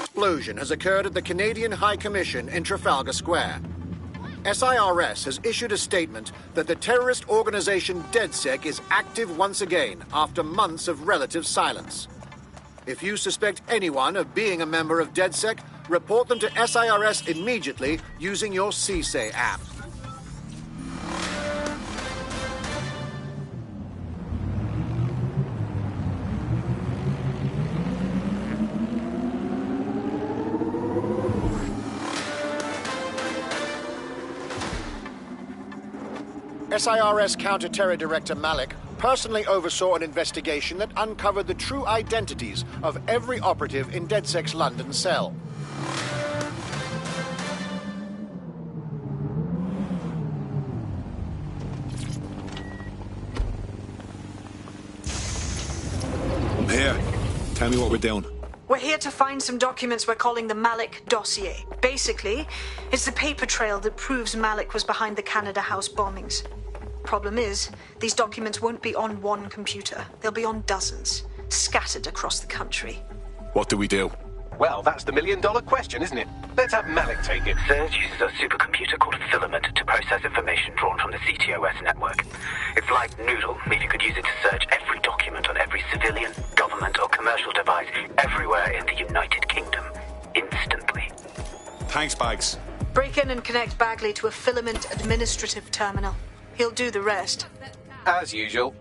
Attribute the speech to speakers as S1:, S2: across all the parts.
S1: Explosion has occurred at the Canadian High Commission in Trafalgar Square. SIRS has issued a statement that the terrorist organization DedSec is active once again after months of relative silence. If you suspect anyone of being a member of DedSec, report them to SIRS immediately using your CSAY app. SIRS Counter-Terror Director Malik personally oversaw an investigation that uncovered the true identities of every operative in DedSec's London cell.
S2: I'm here. Tell me what we're doing.
S3: We're here to find some documents we're calling the Malik dossier. Basically, it's the paper trail that proves Malik was behind the Canada House bombings. Problem is, these documents won't be on one computer. They'll be on dozens, scattered across the country.
S2: What do we do?
S4: Well, that's the million-dollar question, isn't it? Let's have Malik take it.
S5: SIRS uses a supercomputer called Filament to process information drawn from the CTOS network. It's like Noodle, if you could use it to search every document on every civilian, government or commercial device everywhere in the United Kingdom, instantly.
S2: Thanks, Bags.
S3: Break in and connect Bagley to a Filament administrative terminal. He'll do the rest.
S4: As usual.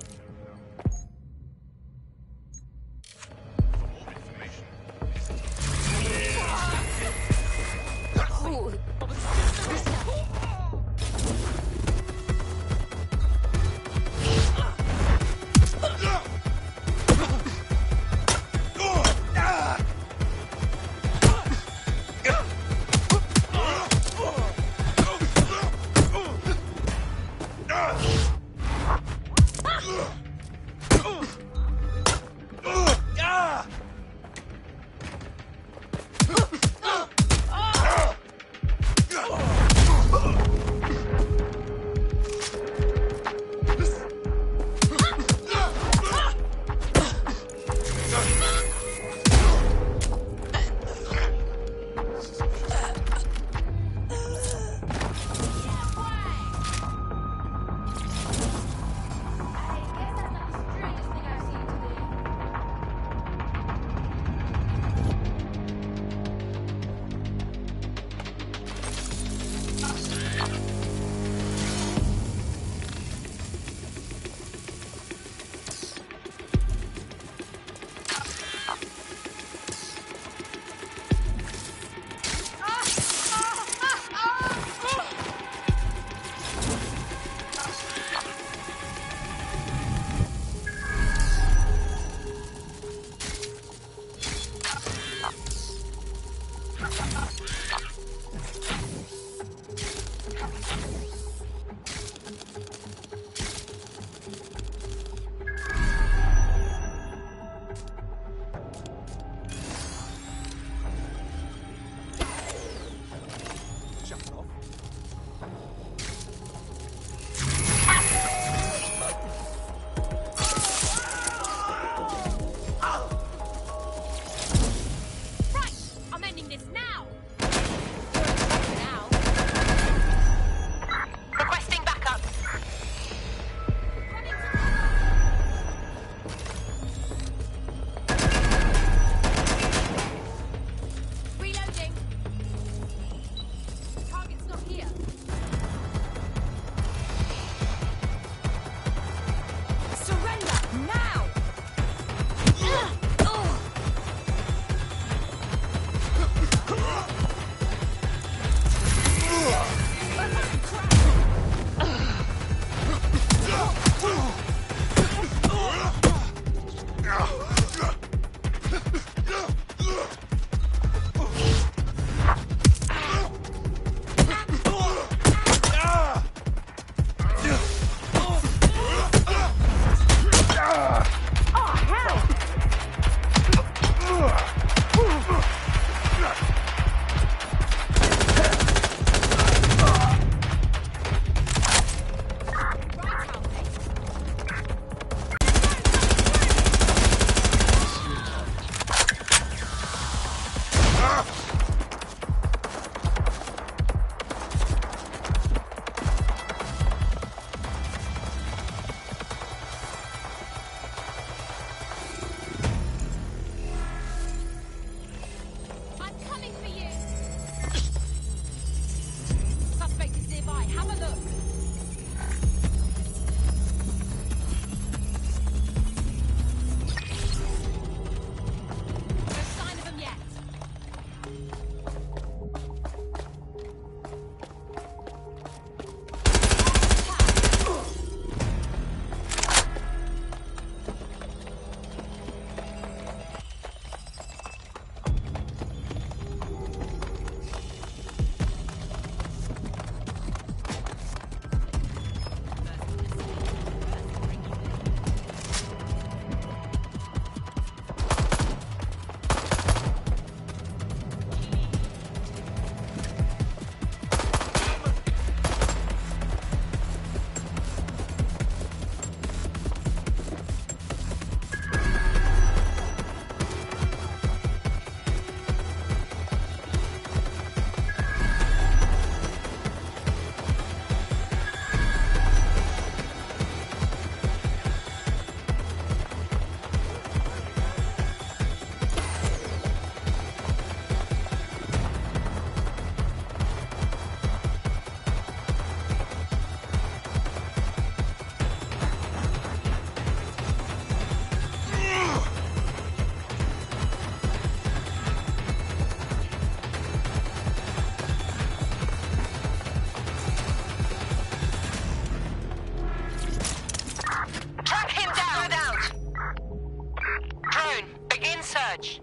S6: search.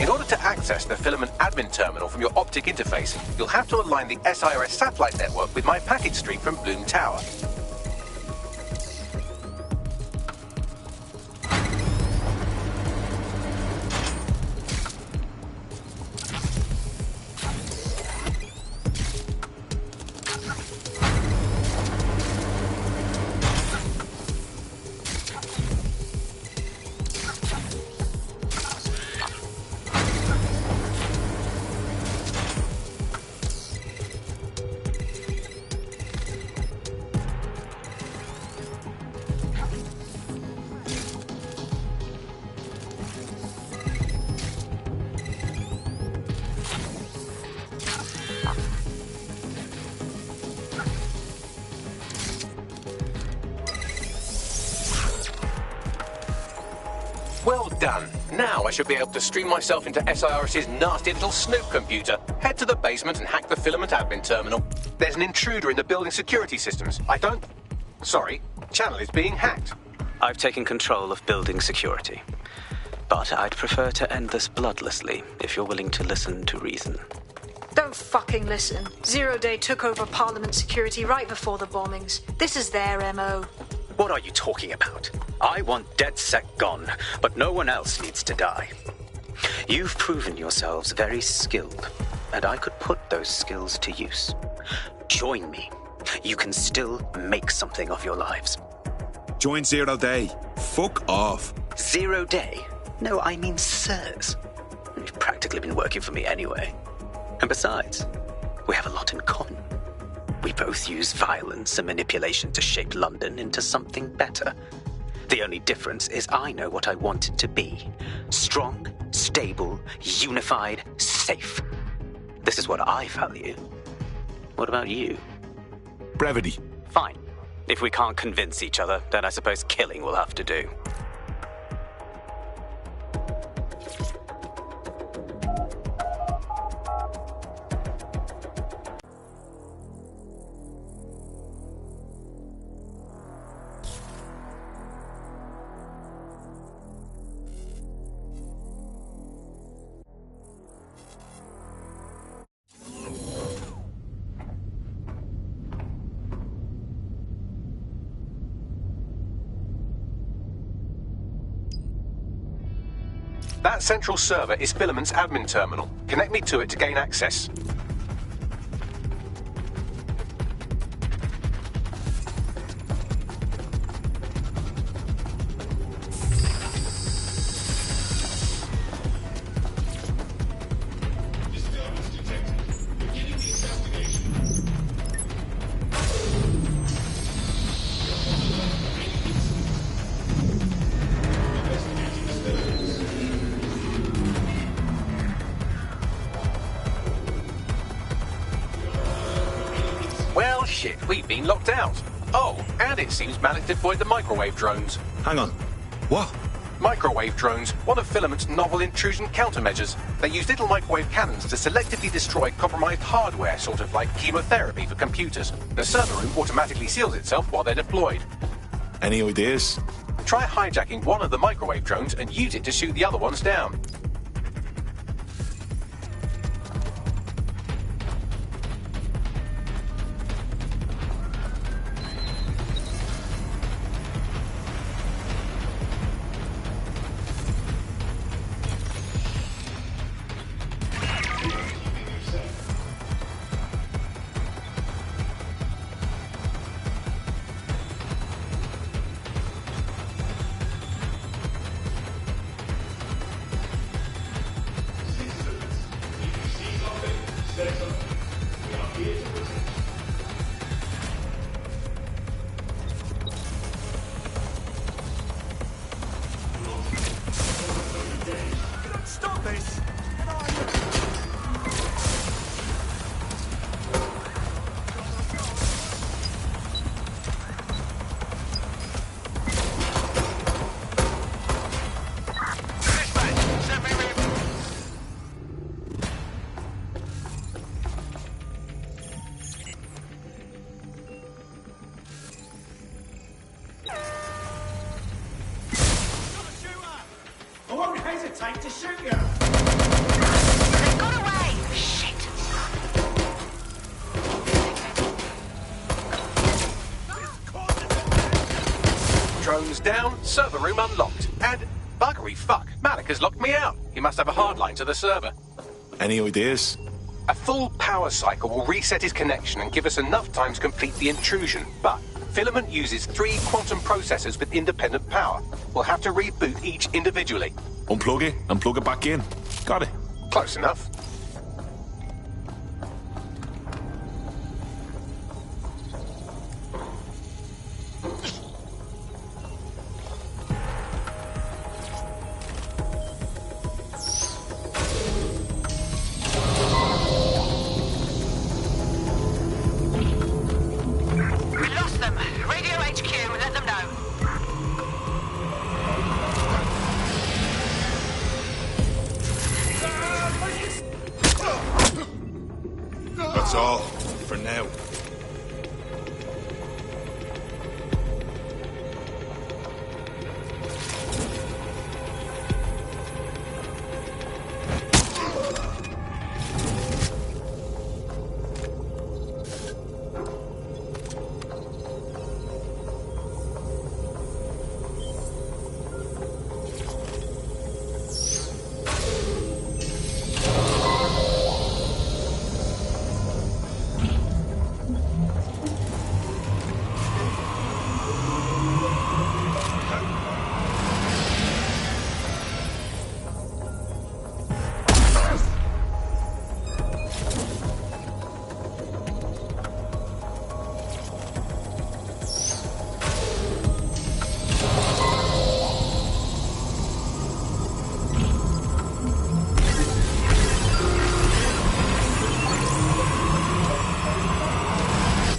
S4: In order to access the filament admin terminal from your optic interface, you'll have to align the SIRS satellite network with my packet stream from Bloom Tower. Well done. Now I should be able to stream myself into SIRS's nasty little snoop computer, head to the basement and hack the filament admin terminal. There's an intruder in the building security systems. Sorry, channel is being hacked.
S7: I've taken control of building security. But I'd prefer to end this bloodlessly, if you're willing to listen to reason.
S3: Don't fucking listen. Zero Day took over Parliament security right before the bombings. This is their MO.
S7: What are you talking about? I want DedSec gone, but no one else needs to die. You've proven yourselves very skilled, and I could put those skills to use. Join me. You can still make something of your lives.
S2: Join 0 Day. Fuck off.
S7: 0 Day? No, I mean sirs. You've practically been working for me anyway. And besides, we have a lot in common. We both use violence and manipulation to shape London into something better. The only difference is I know what I want it to be. Strong, stable, unified, safe. This is what I value. What about you?
S2: Brevity.
S7: Fine. If we can't convince each other, then I suppose killing will have to do.
S4: That central server is Filament's admin terminal. Connect me to it to gain access. Well, shit, we've been locked out. Oh, and it seems Malik deployed the microwave drones.
S2: Hang on. What?
S4: Microwave drones, one of Filament's novel intrusion countermeasures. They use little microwave cannons to selectively destroy compromised hardware, sort of like chemotherapy for computers. The server room automatically seals itself while they're deployed.
S2: Any ideas?
S4: Try hijacking one of the microwave drones and use it to shoot the other ones down.
S6: hesitate to shoot you.
S3: They got away! Shit!
S4: Drones down, server room unlocked. And buggery fuck, Malik has locked me out. He must have a hard line to the server.
S2: Any ideas?
S4: A full power cycle will reset his connection and give us enough time to complete the intrusion. But Filament uses 3 quantum processors with independent power. We'll have to reboot each individually.
S2: Unplug it and plug it back in. Got it.
S4: Close enough.
S2: That's all, for now.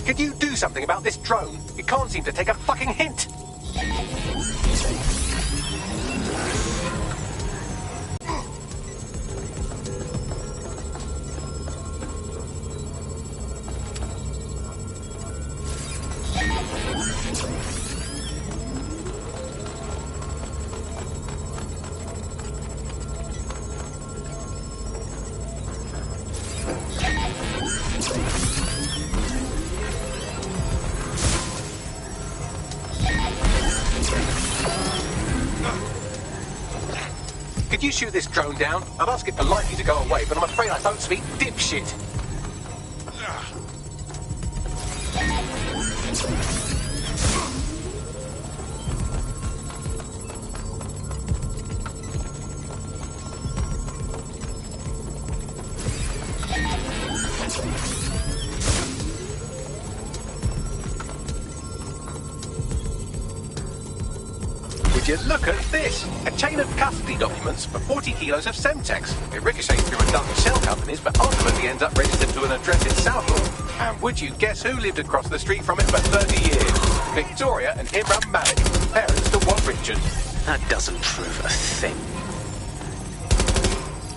S2: Could you do something about this drone? It can't seem to take a fucking hint. Could you shoot this drone down? I'd ask it politely to go away, but I'm afraid I don't speak dipshit. Would you look at this? A chain of custody documents for 40 kilos of Semtex. It ricochets through a dozen shell companies, but ultimately ends up registered to an address in Southall. And would you guess who lived across the street from it for 30 years? Victoria and Imran Malik, parents to Wat Richard.
S7: That doesn't prove a thing.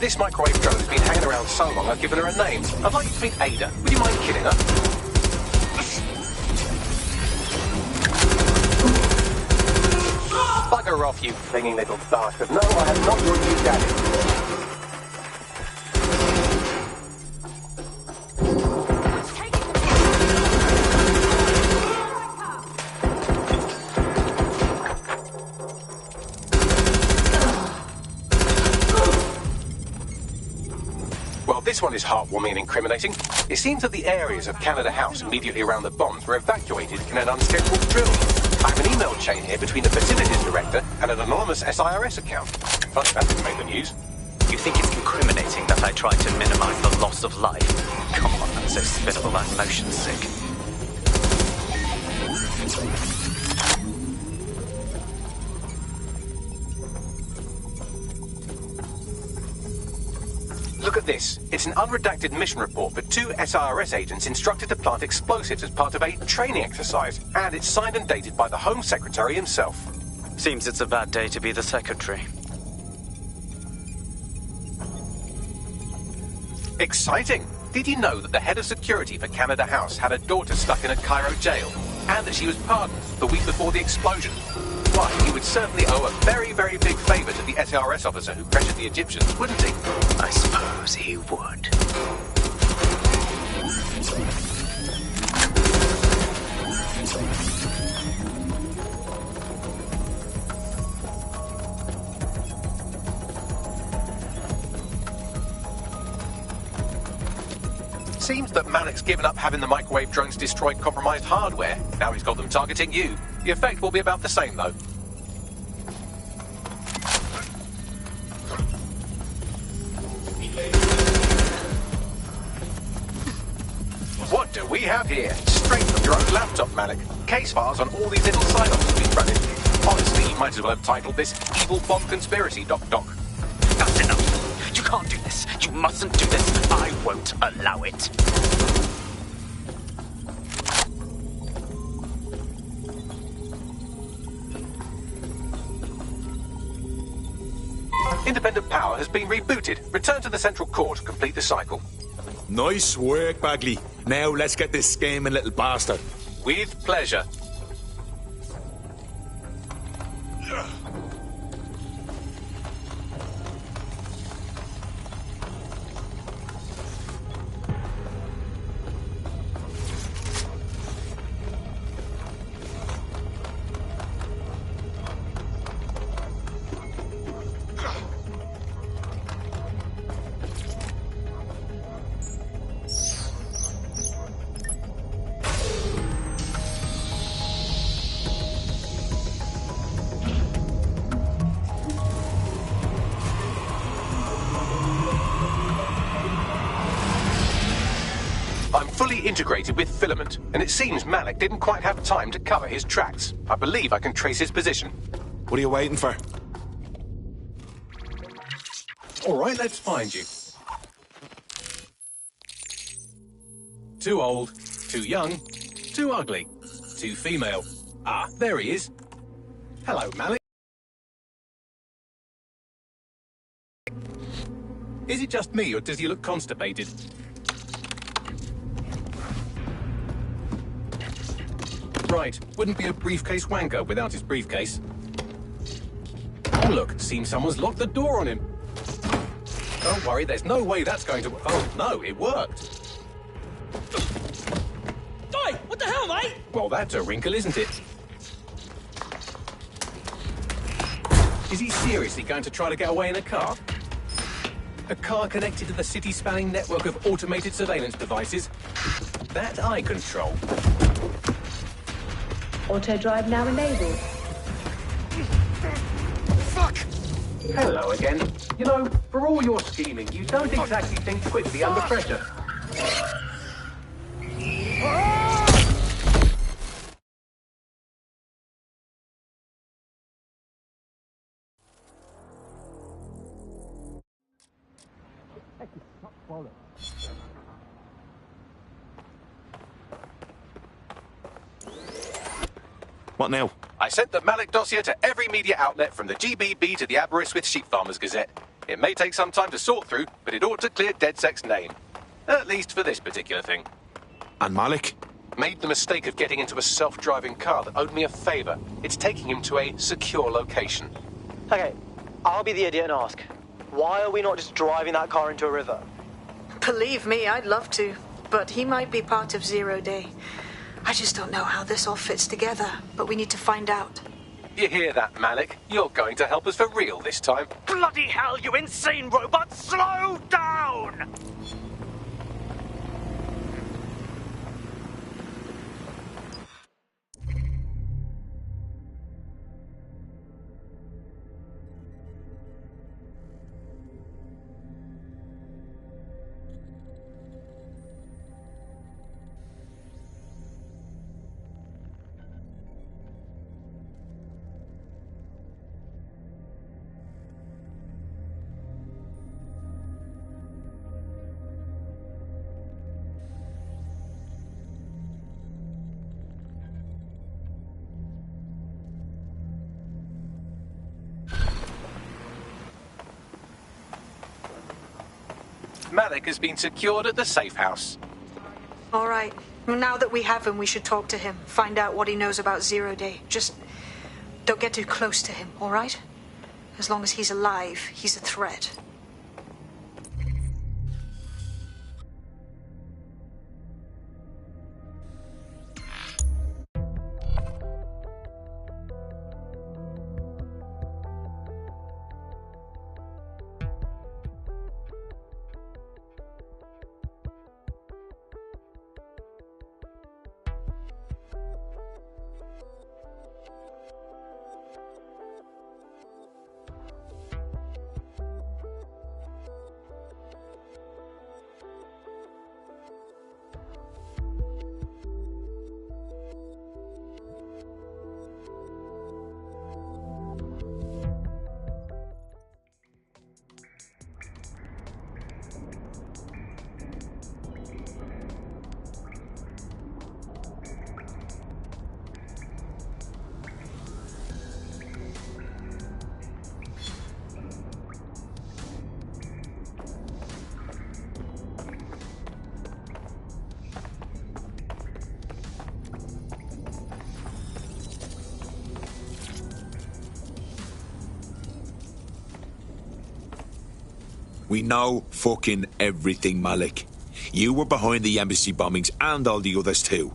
S4: This microwave drone has been hanging around so long I've given her a name. I'd like you to meet Ada. Would you mind killing her? Bugger off, you clinging little bastard. No, I am not your new daddy. Well, this one is heartwarming and incriminating. It seems that the areas of Canada House immediately around the bombs were evacuated in an unscheduled drill. I have an email chain here between the facilities director and an anonymous SIRS account. Funny that didn't make the news.
S7: You think it's incriminating that I tried to minimize the loss of life? Come on, that's so spinnable I'm motion sick.
S4: Look at this. It's an unredacted mission report for 2 SIRS agents instructed to plant explosives as part of a training exercise. And it's signed and dated by the Home Secretary himself.
S7: Seems it's a bad day to be the secretary.
S4: Exciting! Did you know that the head of security for Canada House had a daughter stuck in a Cairo jail? And that she was pardoned the week before the explosion? why, he would certainly owe a very, very big favour to the SARS officer who pressured the Egyptians, wouldn't he?
S7: I suppose he would.
S4: Seems that Malik's given up having the microwave drones destroy compromised hardware. Now he's got them targeting you. The effect will be about the same, though. What do we have here? Straight from your own laptop, Malik. Case files on all these little sign-offs you've been running. Honestly, you might as well have titled this Evil Bomb Conspiracy, Doc.
S7: That's enough. You can't do this. You mustn't do this. I won't allow it.
S4: Independent power has been rebooted. Return to the central core to complete the cycle.
S6: Nice work, Bagley. Now let's get this scheming little bastard.
S4: With pleasure. Integrated with filament, and it seems Malik didn't quite have time to cover his tracks. I believe I can trace his position.
S6: What are you waiting for?
S4: All right, let's find you. Too old, too young, too ugly, too female. Ah, there he is. Hello, Malik. Is it just me, or does he look constipated? Right, wouldn't be a briefcase wanker without his briefcase. Oh look, seems someone's locked the door on him. Don't worry, there's no way that's going to... Oh no, it worked.
S8: Oi, what the hell, mate?
S4: Well, that's a wrinkle, isn't it? Is he seriously going to try to get away in a car? A car connected to the city-spanning network of automated surveillance devices? That I control.
S9: Auto drive now enabled.
S4: Fuck! Hello again. You know, for all your scheming, you don't exactly think quickly under pressure.
S6: What now?
S4: I sent the Malik dossier to every media outlet from the GBB to the Aberystwyth Sheep Farmers Gazette. It may take some time to sort through, but it ought to clear DedSec's name. At least for this particular thing.
S6: And Malik?
S4: Made the mistake of getting into a self-driving car that owed me a favour. It's taking him to a secure location.
S10: Okay, I'll be the idiot and ask, why are we not just driving that car into a river?
S3: Believe me, I'd love to, but he might be part of Zero Day. I just don't know how this all fits together, but we need to find out.
S4: You hear that, Malik? You're going to help us for real this time.
S8: Bloody hell, you insane robot! Slow down!
S4: Malik has been secured at the safe house.
S3: All right. Well, now that we have him, we should talk to him. Find out what he knows about Zero Day. Just Don't get too close to him, all right? As long as he's alive, he's a threat.
S6: We know fucking everything, Malik. You were behind the embassy bombings and all the others too.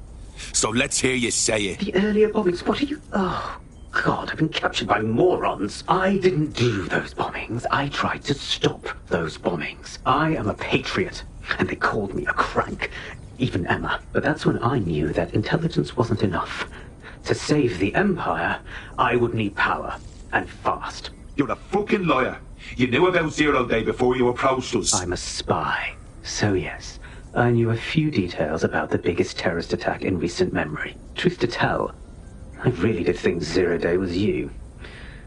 S6: So let's hear you say it.
S7: The earlier bombings, what are you... Oh, God, I've been captured by morons. I didn't do those bombings. I tried to stop those bombings. I am a patriot, and they called me a crank. Even Emma. But that's when I knew that intelligence wasn't enough. To save the Empire, I would need power, and fast.
S6: You're a fucking liar. You knew about Zero Day before you approached us.
S7: I'm a spy. So yes, I knew a few details about the biggest terrorist attack in recent memory. Truth to tell, I really did think Zero Day was you.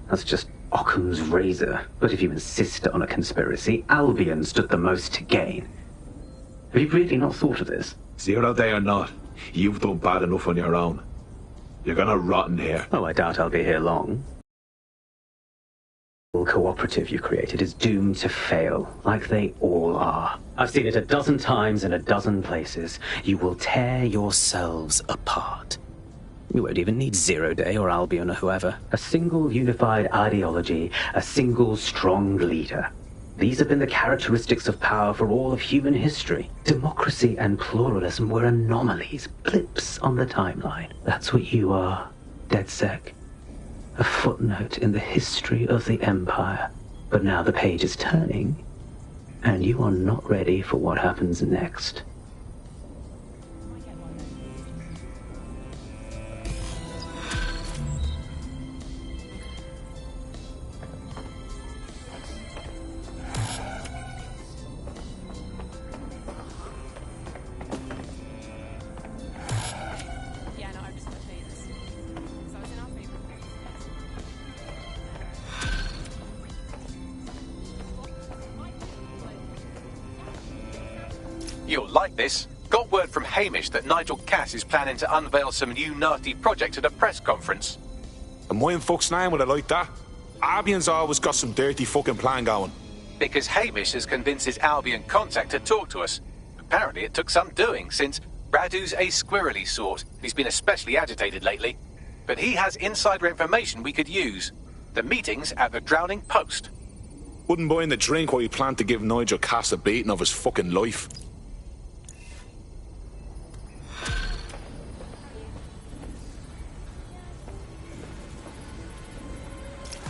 S7: That's just Occam's razor. But if you insist on a conspiracy, Albion stood the most to gain. Have you really not thought of this?
S6: 0 Day or not, you've done bad enough on your own. You're gonna rot in here.
S7: Oh, I doubt I'll be here long. The cooperative you created is doomed to fail, like they all are. I've seen it a dozen times in a dozen places. You will tear yourselves apart. You won't even need 0 Day or Albion or whoever. A single unified ideology, a single strong leader. These have been the characteristics of power for all of human history. Democracy and pluralism were anomalies, blips on the timeline. That's what you are, DedSec. A footnote in the history of the Empire. But now the page is turning, and you are not ready for what happens next.
S2: You'll like this. Got word from Hamish that Nigel Cass is planning to unveil some new nasty project at a press conference.
S6: And why in fuck's name would I like that? Albion's always got some dirty fucking plan going.
S2: Because Hamish has convinced his Albion contact to talk to us. Apparently it took some doing, since Radu's a squirrely sort. He's been especially agitated lately. But he has insider information we could use. The meeting's at the Drowning Post.
S6: Wouldn't buy in the drink while he planned to give Nigel Cass a beating of his fucking life.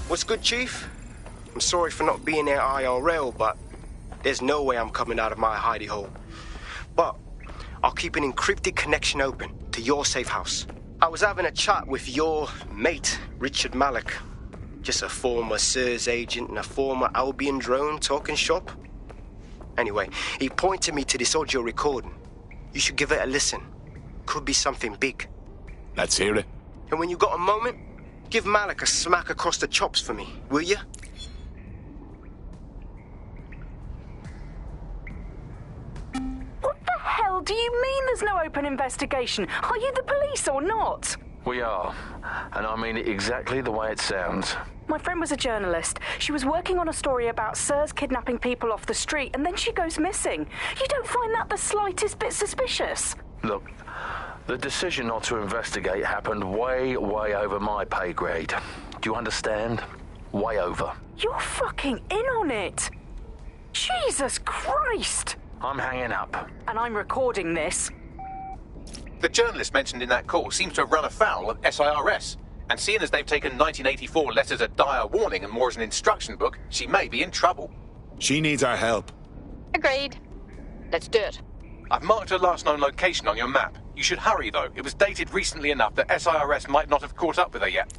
S11: What's good, Chief? I'm sorry for not being there IRL, but there's no way I'm coming out of my hidey hole. But I'll keep an encrypted connection open to your safe house. I was having a chat with your mate, Richard Malik. Just a former SIRS agent and a former Albion drone talking shop. Anyway, he pointed me to this audio recording. You should give it a listen. Could be something big.
S6: Let's hear it.
S11: And when you got a moment, give Malik a smack across the chops for me, will you?
S12: What the hell do you mean there's no open investigation? Are you the police or not?
S13: We are. And I mean it exactly the way it sounds.
S12: My friend was a journalist. She was working on a story about SIRS kidnapping people off the street, and then she goes missing. You don't find that the slightest bit suspicious?
S13: Look, the decision not to investigate happened way over my pay grade. Do you understand? Way over.
S12: You're fucking in on it. Jesus Christ.
S13: I'm hanging up.
S12: And I'm recording this.
S4: The journalist mentioned in that call seems to have run afoul of SIRS. And seeing as they've taken 1984 letters as a dire warning and more as an instruction book, she may be in trouble.
S6: She needs our help.
S14: Agreed. Let's do it.
S4: I've marked her last known location on your map. You should hurry, though. It was dated recently enough that SIRS might not have caught up with her yet.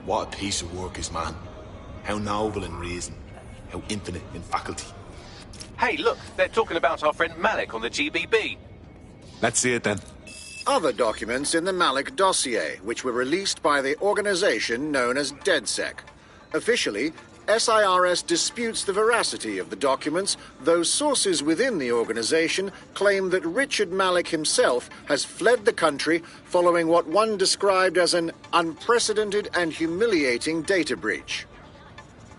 S6: What a piece of work is man. How noble in reason. How infinite in faculty.
S4: Hey, look, they're talking about our friend Malik on the GBB.
S6: Let's see it then.
S1: Other documents in the Malik dossier, which were released by the organization known as DedSec. Officially, SIRS disputes the veracity of the documents, though sources within the organization claim that Richard Malik himself has fled the country following what one described as an unprecedented and humiliating data breach.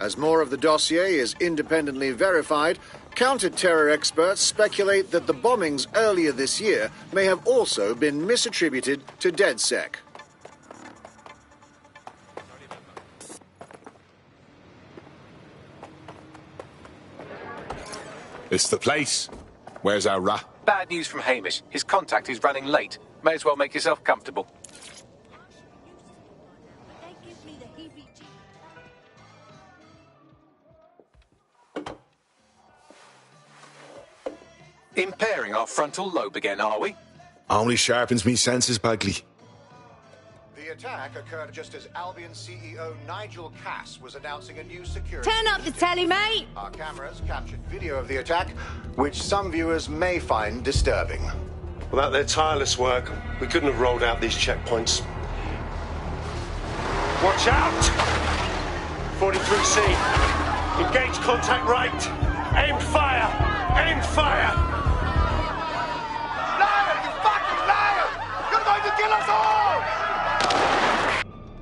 S1: As more of the dossier is independently verified, counter-terror experts speculate that the bombings earlier this year may have also been misattributed to DedSec.
S6: It's the place. Where's our rat?
S4: Bad news from Hamish. His contact is running late. May as well make yourself comfortable. Impairing our frontal lobe again, are we?
S6: Only sharpens me senses, Bagley.
S1: The attack occurred just as Albion CEO Nigel Cass was announcing a new security...
S15: Turn up the telly, mate!
S1: Our cameras captured video of the attack, which some viewers may find disturbing.
S16: Without their tireless work, we couldn't have rolled out these checkpoints. Watch out! 43C. Engage contact right. Aim fire! Aim fire!
S1: Liar! You fucking liar! You're going to kill us all!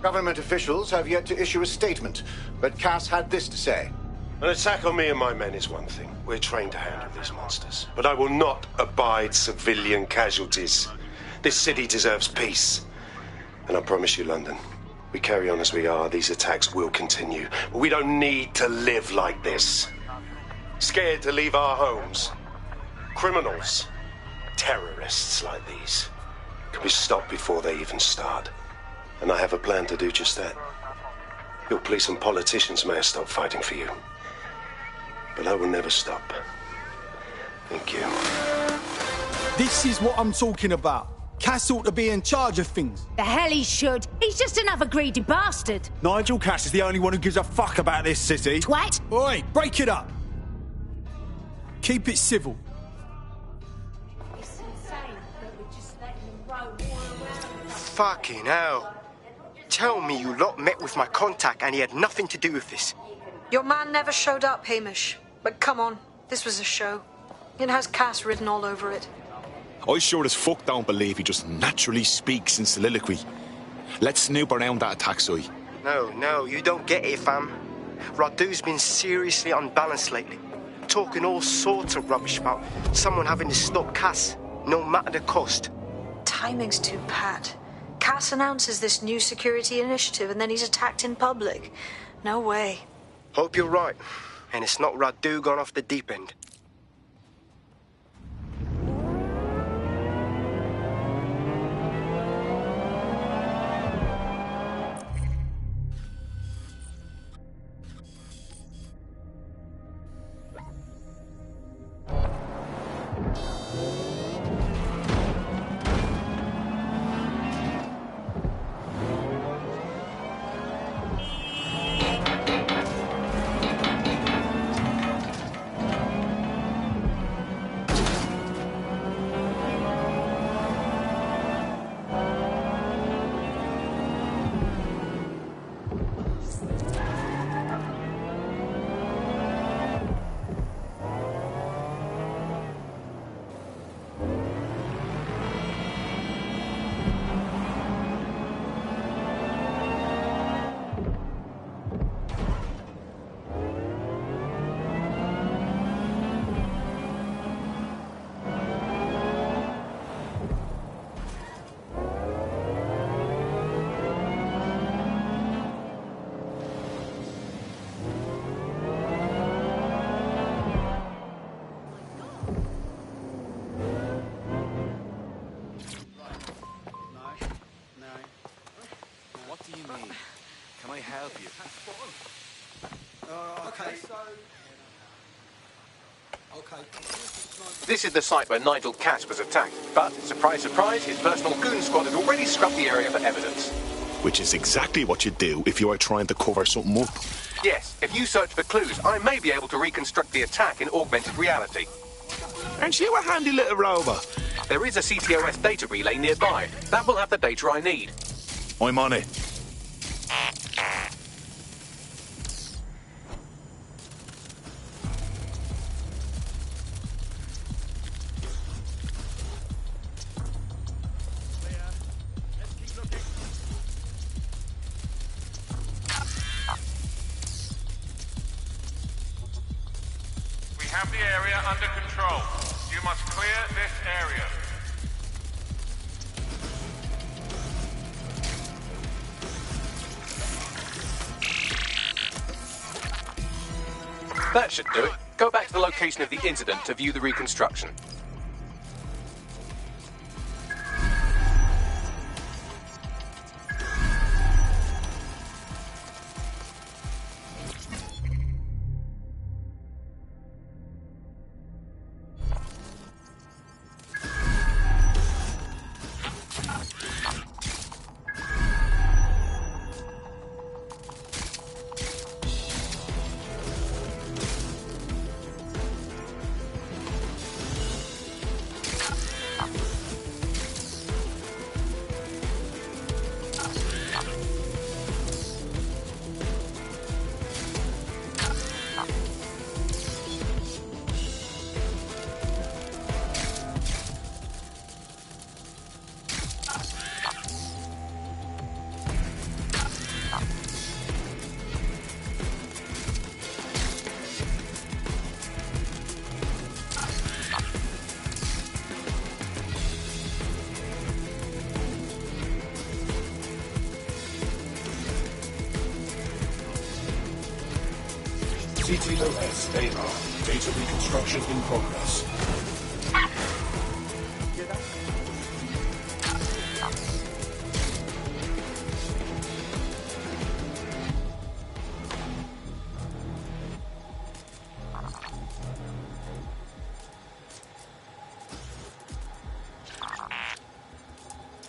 S1: Government officials have yet to issue a statement, but Cass had this to say.
S16: An attack on me and my men is one thing. We're trained to handle these monsters. But I will not abide civilian casualties. This city deserves peace. And I promise you, London, we carry on as we are, these attacks will continue. But we don't need to live like this. Scared to leave our homes. Criminals, terrorists like these, can be stopped before they even start. And I have a plan to do just that. Your police and politicians may have stopped fighting for you. But I will never stop. Thank you.
S15: This is what I'm talking about. Cass ought to be in charge of things.
S17: The hell he should. He's just another greedy bastard.
S18: Nigel Cass is the only one who gives a fuck about this city.
S17: Twat!
S15: Oi, break it up. Keep it civil.
S17: It's insane that we're just letting him roam all around.
S11: Fucking hell. Tell me you lot met with my contact and he had nothing to do with this.
S3: Your man never showed up, Hamish. But come on, this was a show. It has Cass written all over it.
S6: I sure as fuck don't believe he just naturally speaks in soliloquy. Let's snoop around that attack site.
S11: No, you don't get it, fam. Radu's been seriously unbalanced lately. Talking all sorts of rubbish about someone having to stop Cass, no matter the cost.
S3: Timing's too pat. Cass announces this new security initiative and then he's attacked in public. No way.
S11: Hope you're right. And it's not Radu gone off the deep end.
S2: This is the site where Nigel Cass was attacked, but, surprise, surprise, his personal goon squad has already scrubbed the area for evidence.
S19: Which is exactly what you do if you are trying to cover something up.
S2: Yes, if you search for clues, I may be able to reconstruct the attack in augmented reality.
S6: Aren't you a handy little rover?
S2: There is a CTOS data relay nearby. That will have the data I need.
S19: I'm on it.
S20: Have the area under control. You must clear this area.
S2: That should do it. Go back to the location of the incident to view the reconstruction.
S16: CTOS AR. Data reconstruction in progress.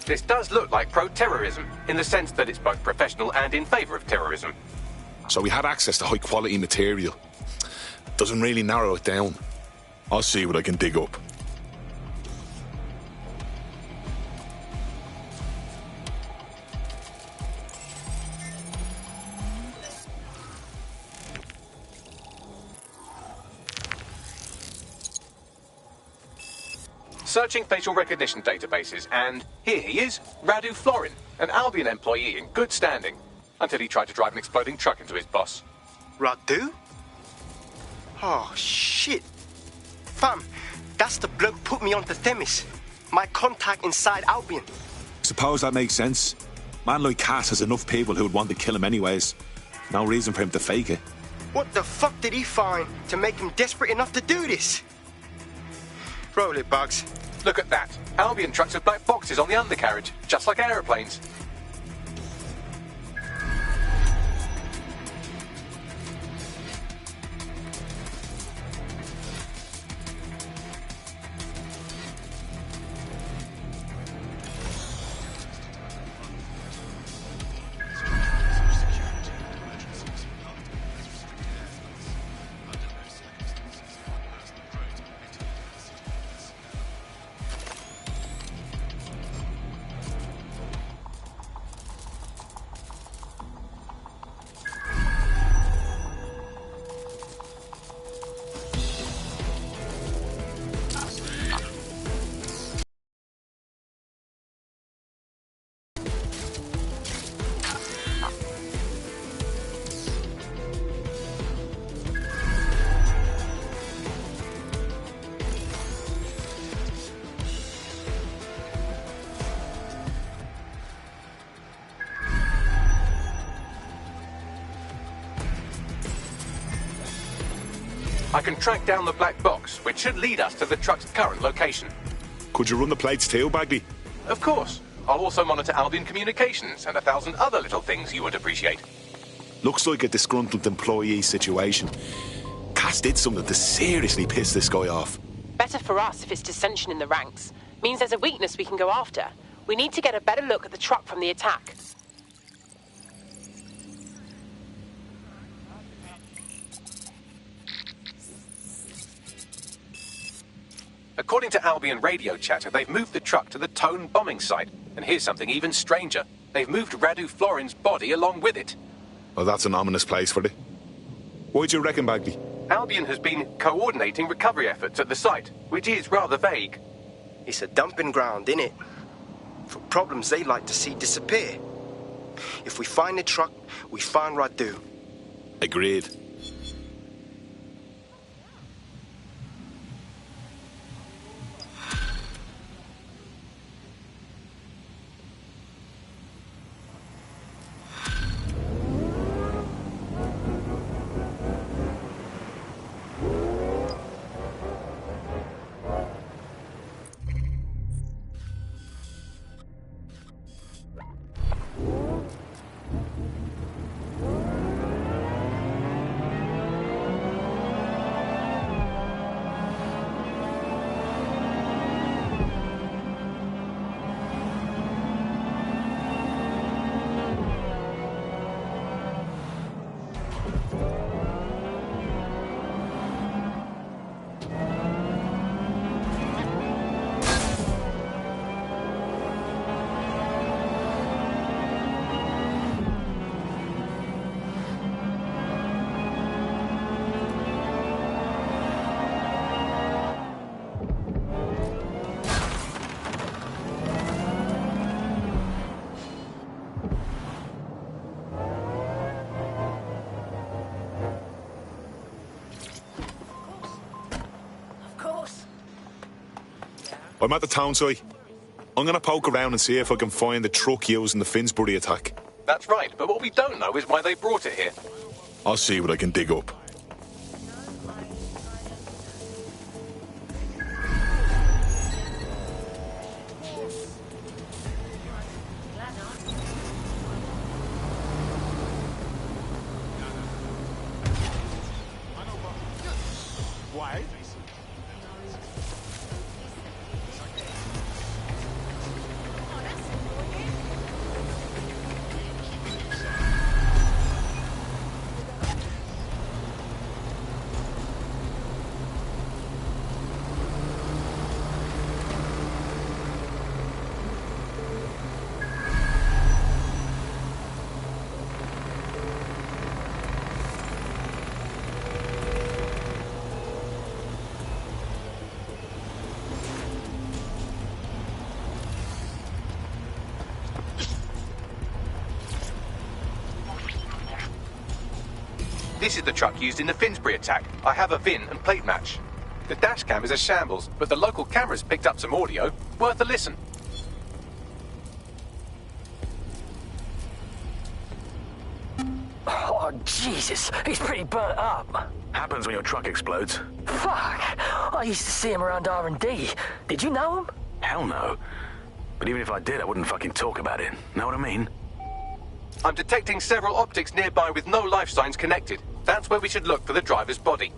S4: This does look like pro-terrorism, in the sense that it's both professional and in favour of terrorism.
S19: So we had access to high-quality material. Doesn't really narrow it down. I'll see what I can dig up.
S4: Searching facial recognition databases, and here he is, Radu Florin, an Albion employee in good standing, until he tried to drive an exploding truck into his boss.
S11: Radu? Oh, shit. Fam, that's the bloke put me onto Themis. My contact inside Albion.
S6: Suppose that makes sense. Man like Cass has enough people who would want to kill him anyways. No reason for him to fake it.
S11: What the fuck did he find to make him desperate enough to do this? Roll it, Bugs.
S4: Look at that. Albion trucks have black boxes on the undercarriage, just like aeroplanes. I can track down the black box, which should lead us to the truck's current location.
S19: Could you run the plates too, Bagby?
S4: Of course. I'll also monitor Albion communications and 1,000 other little things you would appreciate.
S19: Looks like a disgruntled employee situation. Cass did something to seriously piss this guy off.
S21: Better for us if it's dissension in the ranks. Means there's a weakness we can go after. We need to get a better look at the truck from the attack.
S4: According to Albion radio chatter, they've moved the truck to the Tone bombing site. And here's something even stranger. They've moved Radu Florin's body along with it.
S19: Well, that's an ominous place for it. What do you reckon, Bagby?
S4: Albion has been coordinating recovery efforts at the site, which is rather vague.
S11: It's a dumping ground, innit? For problems they like to see disappear. If we find the truck, we find Radu.
S19: Agreed. I'm at the town site. I'm going to poke around and see if I can find the truck used in the Finsbury attack.
S4: That's right, but what we don't know is why they brought it here.
S19: I'll see what I can dig up.
S2: This is the truck used in the Finsbury attack. I have a VIN and plate match. The dash cam is a shambles, but the local cameras picked up some audio. Worth a listen.
S8: Oh, Jesus. He's pretty burnt up.
S13: Happens when your truck explodes.
S8: Fuck. I used to see him around R&D. Did you know him?
S13: Hell no. But even if I did, I wouldn't fucking talk about it. Know what I mean?
S2: I'm detecting several optics nearby with no life signs connected. That's where we should look for the driver's body.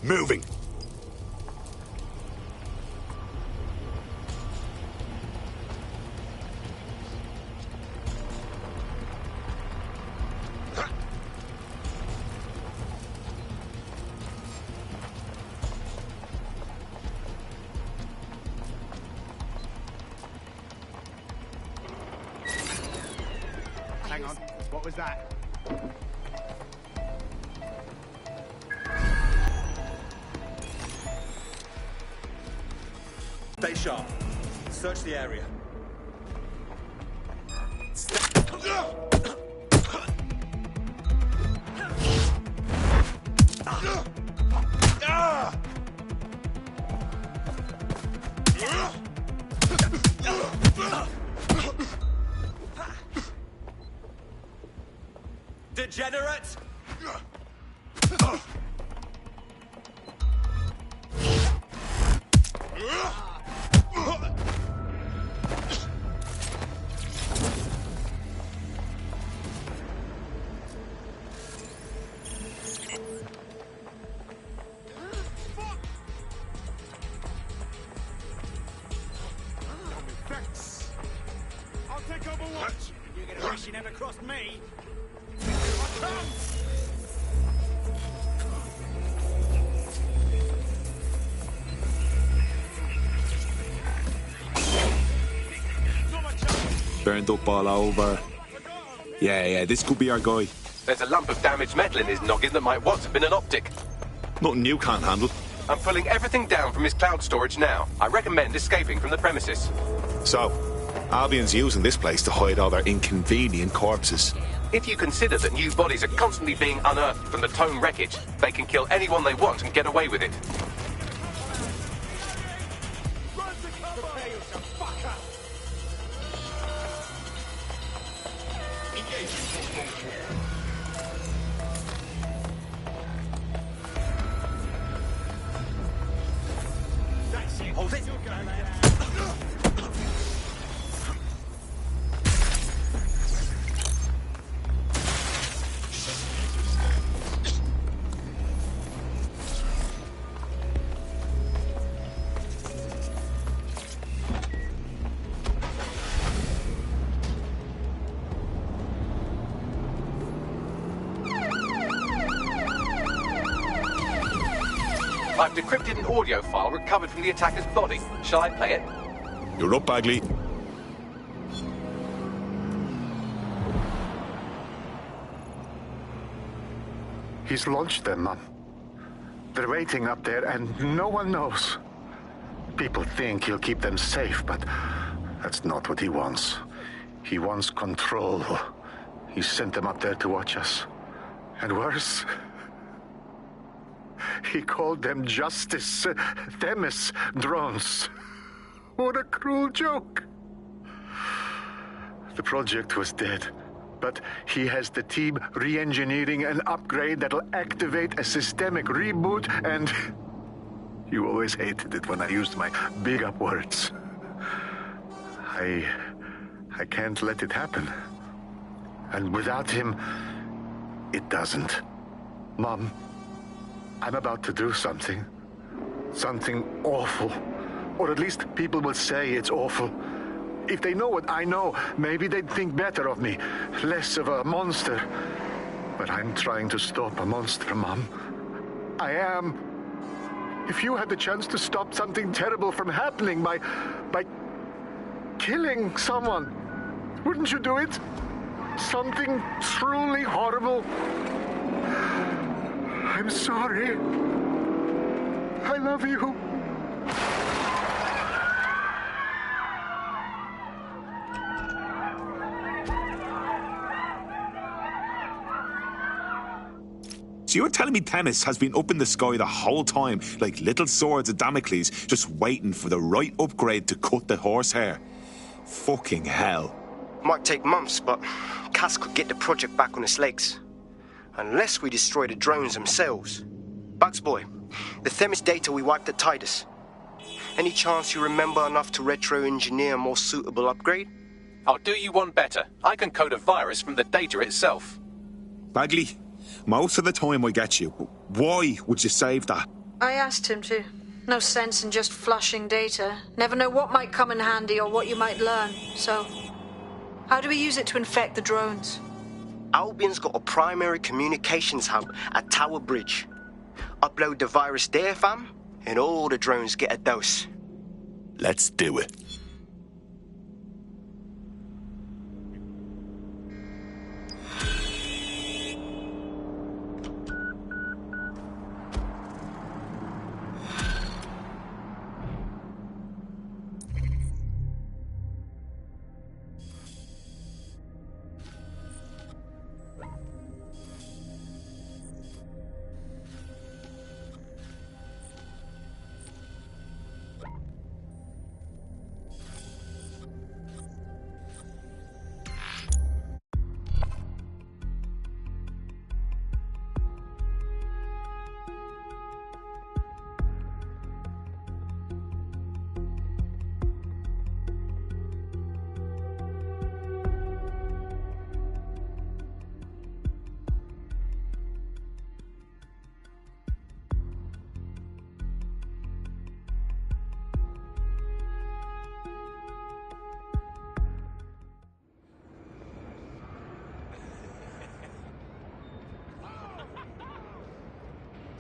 S6: Moving.
S18: Hang on, what was that? Stay sharp. Search the area. Degenerate!
S5: I'll take Overwatch! You're gonna wish you never crossed me!
S6: Burned up all over. Yeah, this could be our guy.
S2: There's a lump of damaged metal in his noggin that might once have been an optic.
S19: Nothing you can't handle.
S2: I'm pulling everything down from his cloud storage now. I recommend escaping from the premises.
S19: So, Albion's using this place to hide all their inconvenient corpses.
S2: If you consider that new bodies are constantly being unearthed from the Tone wreckage, they can kill anyone they want and get away with it.
S5: Hold it!
S2: I've decrypted an audio file recovered from the attacker's body. Shall I play it?
S19: You're up, Bagley.
S1: He's launched them, Mum. They're waiting up there, and no one knows. People think he'll keep them safe, but that's not what he wants. He wants control. He sent them up there to watch us. And worse, he called them Justice Themis drones. What a cruel joke. The project was dead, but he has the team re-engineering an upgrade that'll activate a systemic reboot, and you always hated it when I used my big up words. I can't let it happen. And without him, it doesn't. Mom, I'm about to do something. Something awful. Or at least people will say it's awful. If they know what I know, maybe they'd think better of me. Less of a monster. But I'm trying to stop a monster, Mom. I am. If you had the chance to stop something terrible from happening by killing someone, wouldn't you do it? Something truly horrible. I'm sorry. I love you.
S6: So you're telling me Themis has been up in the sky the whole time, like little swords of Damocles, just waiting for the right upgrade to cut the horsehair? Fucking hell.
S11: Might take months, but Cass could get the project back on its legs. Unless we destroy the drones themselves. Bugs boy, the Themis data we wiped at Titus. Any chance you remember enough to retro-engineer a more suitable upgrade?
S4: I'll do you one better. I can code a virus from the data itself.
S6: Bagley, most of the time I get you, but why would you save that?
S3: I asked him to. No sense in just flushing data. Never know what might come in handy or what you might learn. So, how do we use it to infect the drones?
S11: Albion's got a primary communications hub at Tower Bridge. Upload the virus there, fam, and all the drones get a dose.
S6: Let's do it.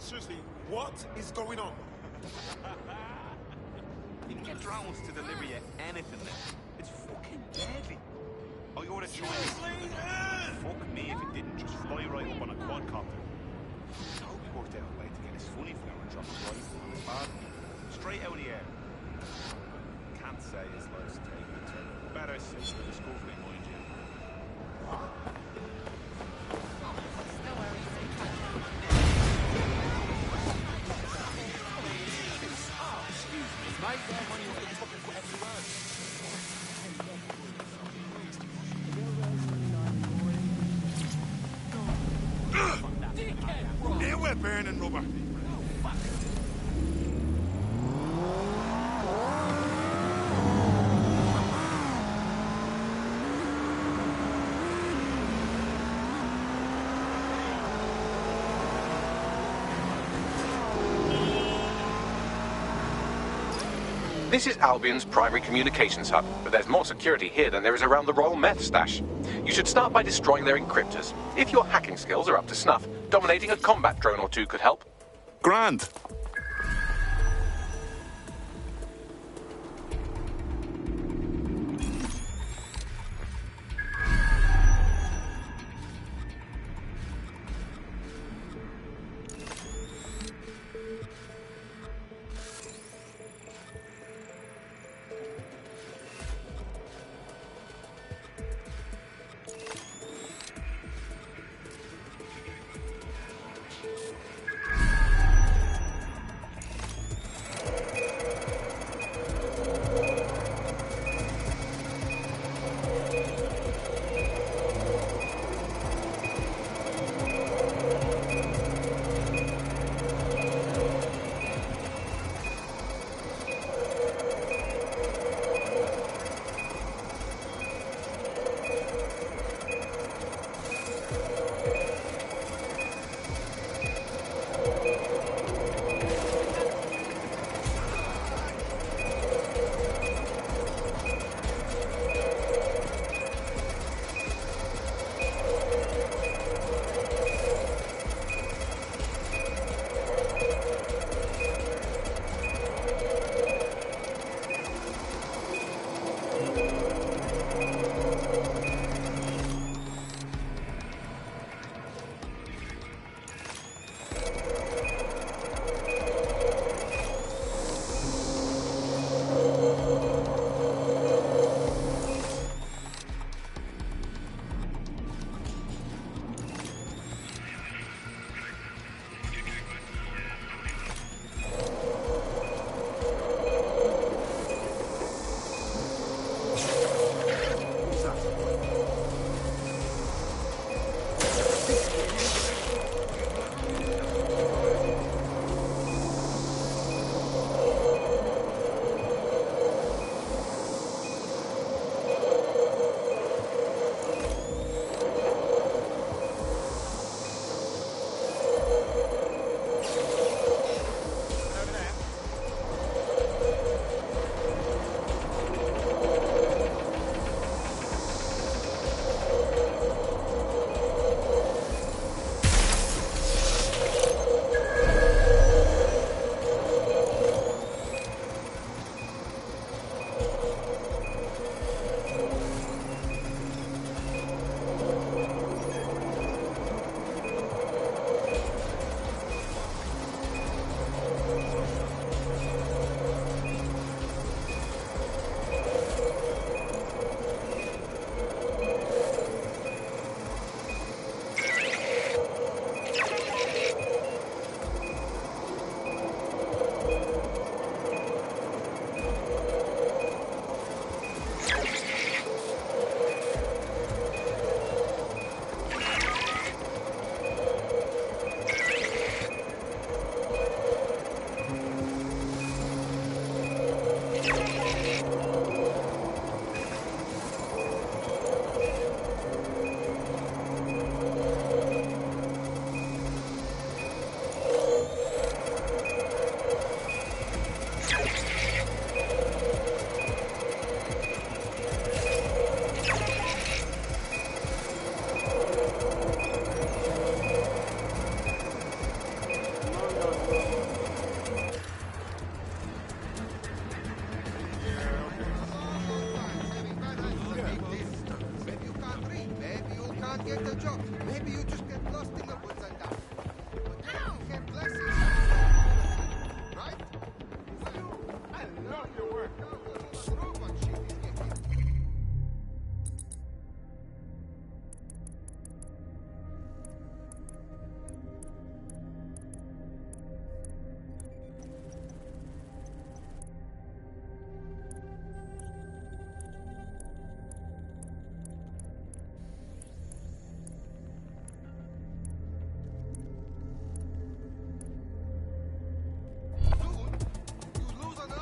S5: Seriously, what is going on?
S13: You can get drones to deliver you anything there. It's fucking deadly. Oh, you ought to try it. Fuck me if it didn't just fly right up on a quadcopter. I hope you worked out a way to get his funny flower and drop it right on his body. Straight out of the air. Can't say his life's taken a turn. Better since the discovery, mind you.
S19: Here we're burning rubber.
S4: This is Albion's primary communications hub, but there's more security here than there is around the Royal Meth stash. You should start by destroying their encryptors. If your hacking skills are up to snuff, dominating a combat drone or two could help.
S19: Grand.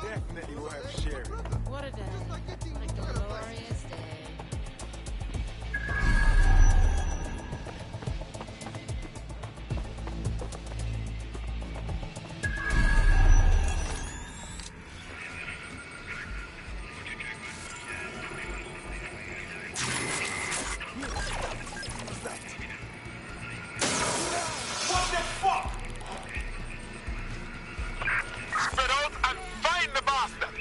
S18: Definitely worth sharing.
S17: What a day. What a glorious day.
S20: What the fuck? Spread out and find the bastard!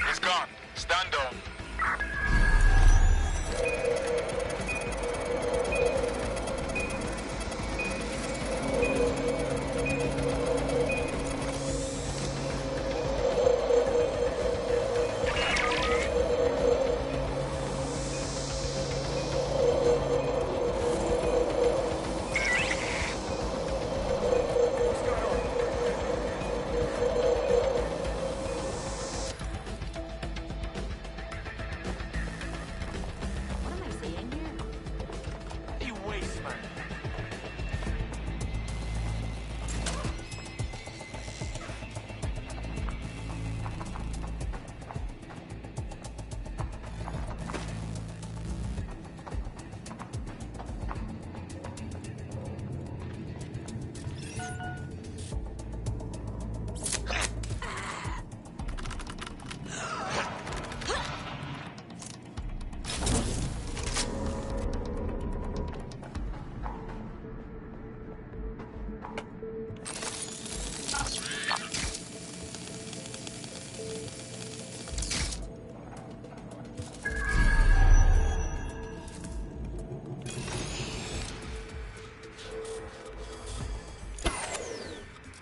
S20: He's gone. Stand down.
S17: What am I seeing here?
S20: You waste, man.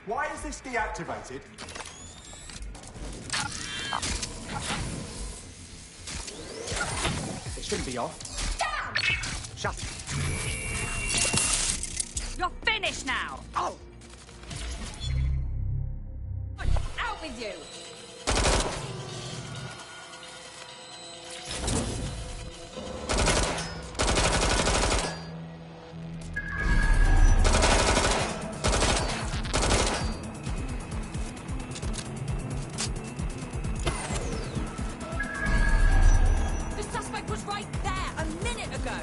S18: Why is this deactivated? It shouldn't be off. Shut it.
S17: You're finished now!
S18: Oh!
S17: Out with you! The suspect was right there a minute ago!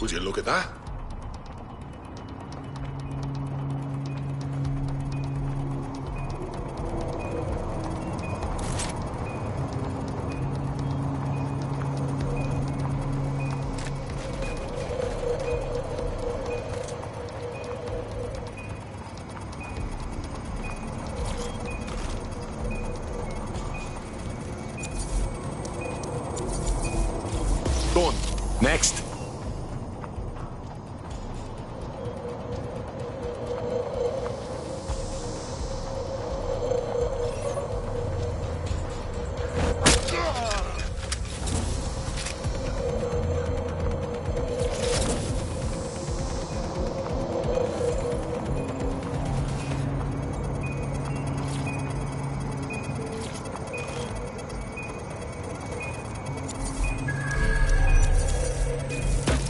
S19: Would you look at that? Done. Next.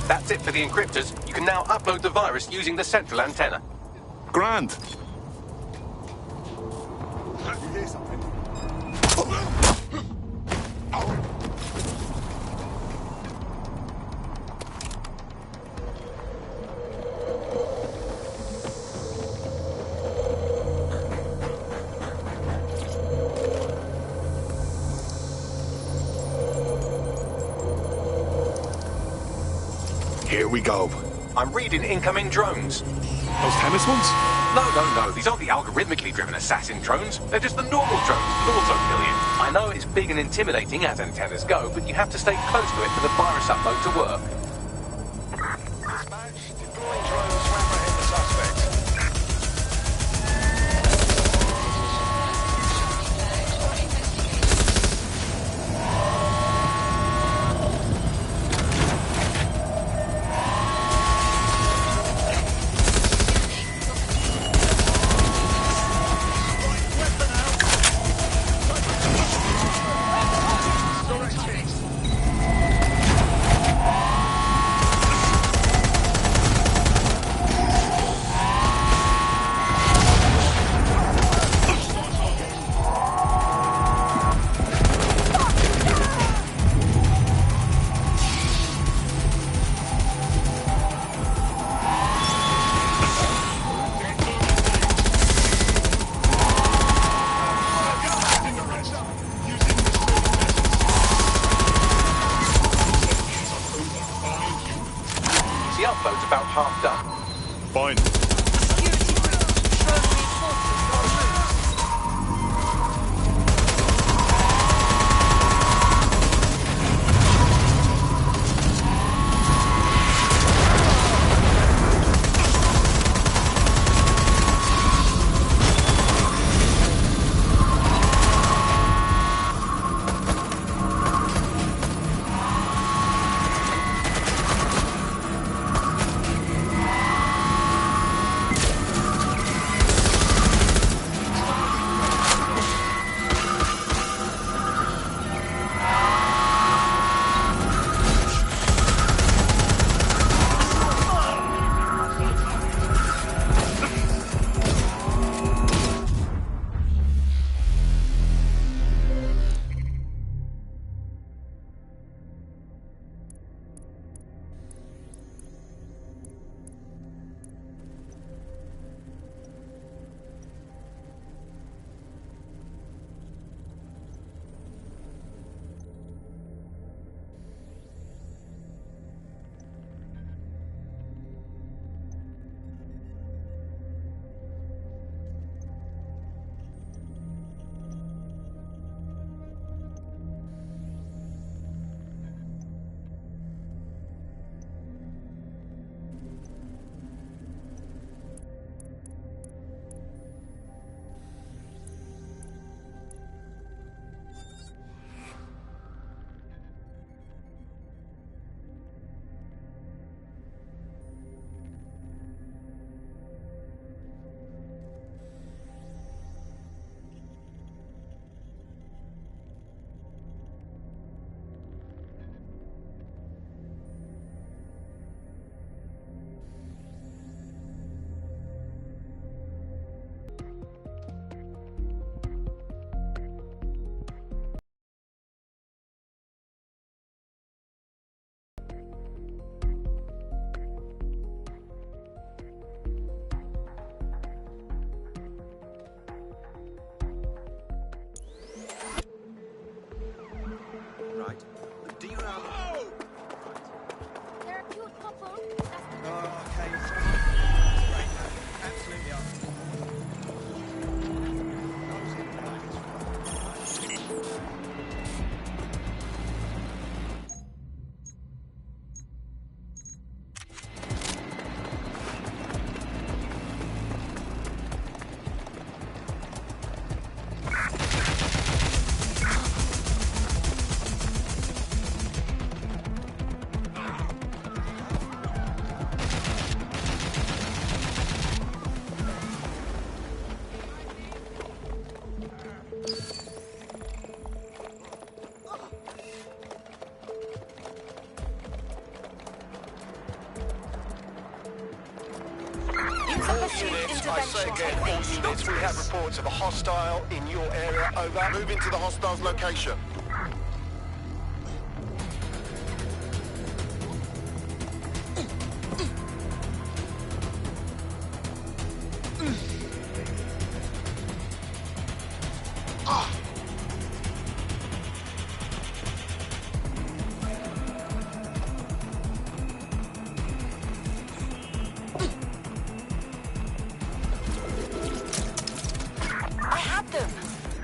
S4: That's it for the encryptors. You can now upload the virus using the central antenna.
S19: Grand.
S18: You hear something?
S19: Here we go.
S4: I'm reading incoming drones.
S19: Those tennis ones?
S4: No. These aren't the algorithmically driven assassin drones. They're just the normal drones that also kill you. I know it's big and intimidating as antennas go, but you have to stay close to it for the virus upload to work.
S2: Dispatch, deploying drones to apprehend the suspect.
S9: Say again, all units, we have reports of a hostile in your area. Over. Move into the hostile's location.
S12: I had them.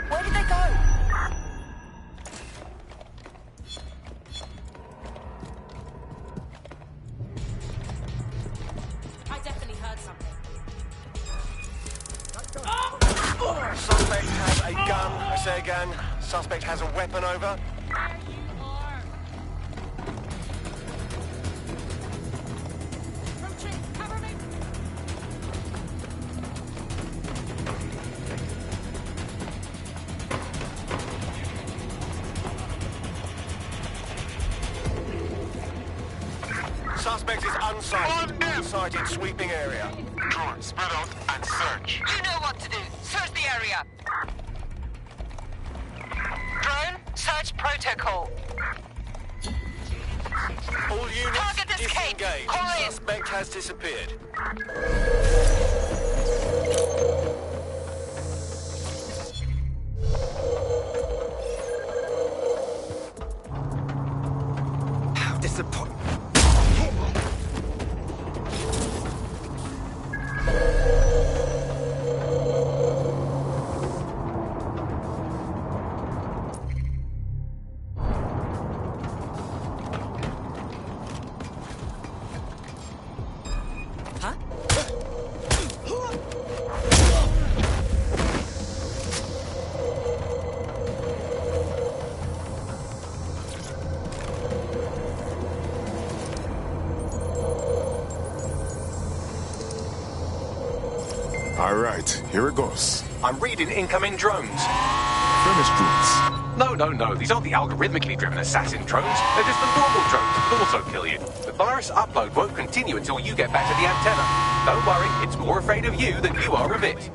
S12: Where did they go?
S17: I definitely heard something.
S9: Suspect has a gun. I say again, suspect has a weapon. Over. Suspect is unsighted. Unsighted sweeping area.
S20: Drone, spread out and search.
S22: You know what to do. Search the area. Drone, search protocol.
S9: All units
S22: Target escape.
S9: disengaged.
S22: Call in.
S9: Suspect has disappeared.
S11: How disappointing.
S19: All right, here it goes.
S2: I'm reading incoming drones.
S19: Finish drones.
S2: No. These aren't the algorithmically driven assassin drones. They're just the normal drones that will also kill you. The virus upload won't continue until you get back to the antenna. Don't worry, it's more afraid of you than you are of it.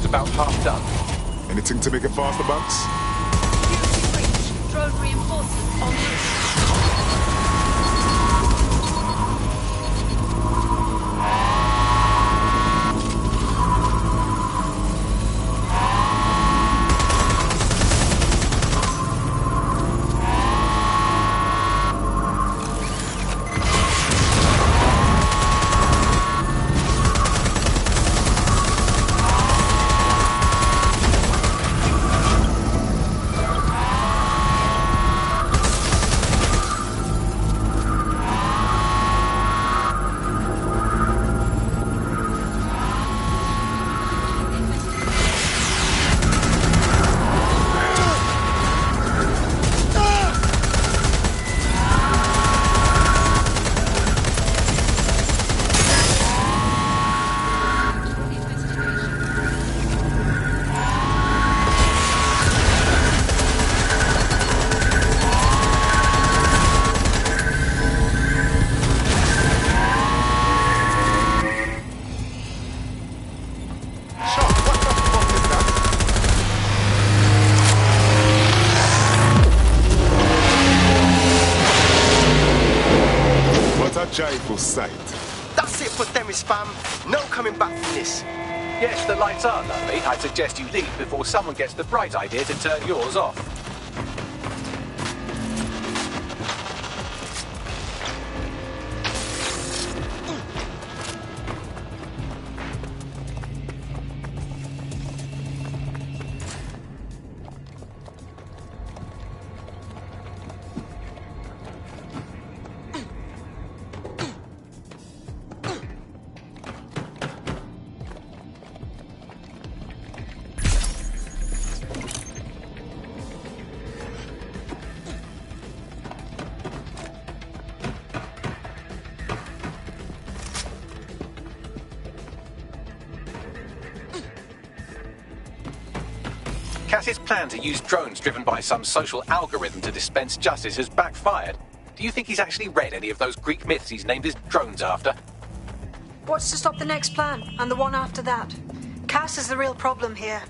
S2: About half done.
S19: Anything to make it faster, Bucks?
S17: Drone reinforcements en route.
S7: joyful sight.
S11: That's it for Themis, fam. No coming back from this.
S2: Yes, the lights are lovely. I suggest you leave before someone gets the bright idea to turn yours off. Cass's plan to use drones driven by some social algorithm to dispense justice has backfired. Do you think he's actually read any of those Greek myths he's named his drones after?
S3: What's to stop the next plan, and the one after that? Cass is the real problem here.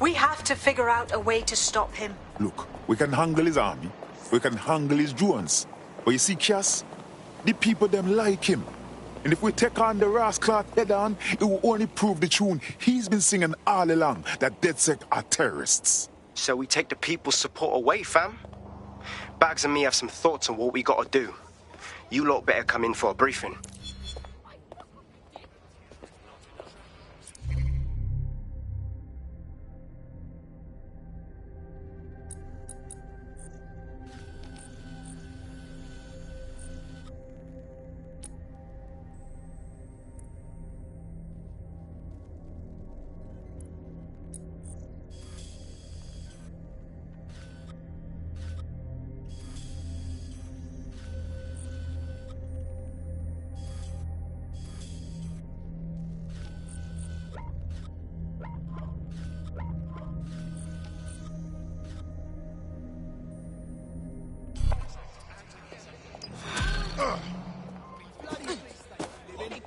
S3: We have to figure out a way to stop him.
S7: Look, we can handle his army. We can handle his drones. But you see, Cass, the people them like him. And if we take on the rascal head on, it will only prove the tune he's been singing all along, that DedSec are terrorists.
S11: So we take the people's support away, fam? Bags and me have some thoughts on what we gotta do. You lot better come in for a briefing.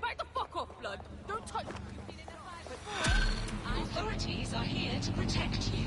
S17: Back the fuck off, blood. Don't touch me. You've been in a fight before. Authorities are here to protect you.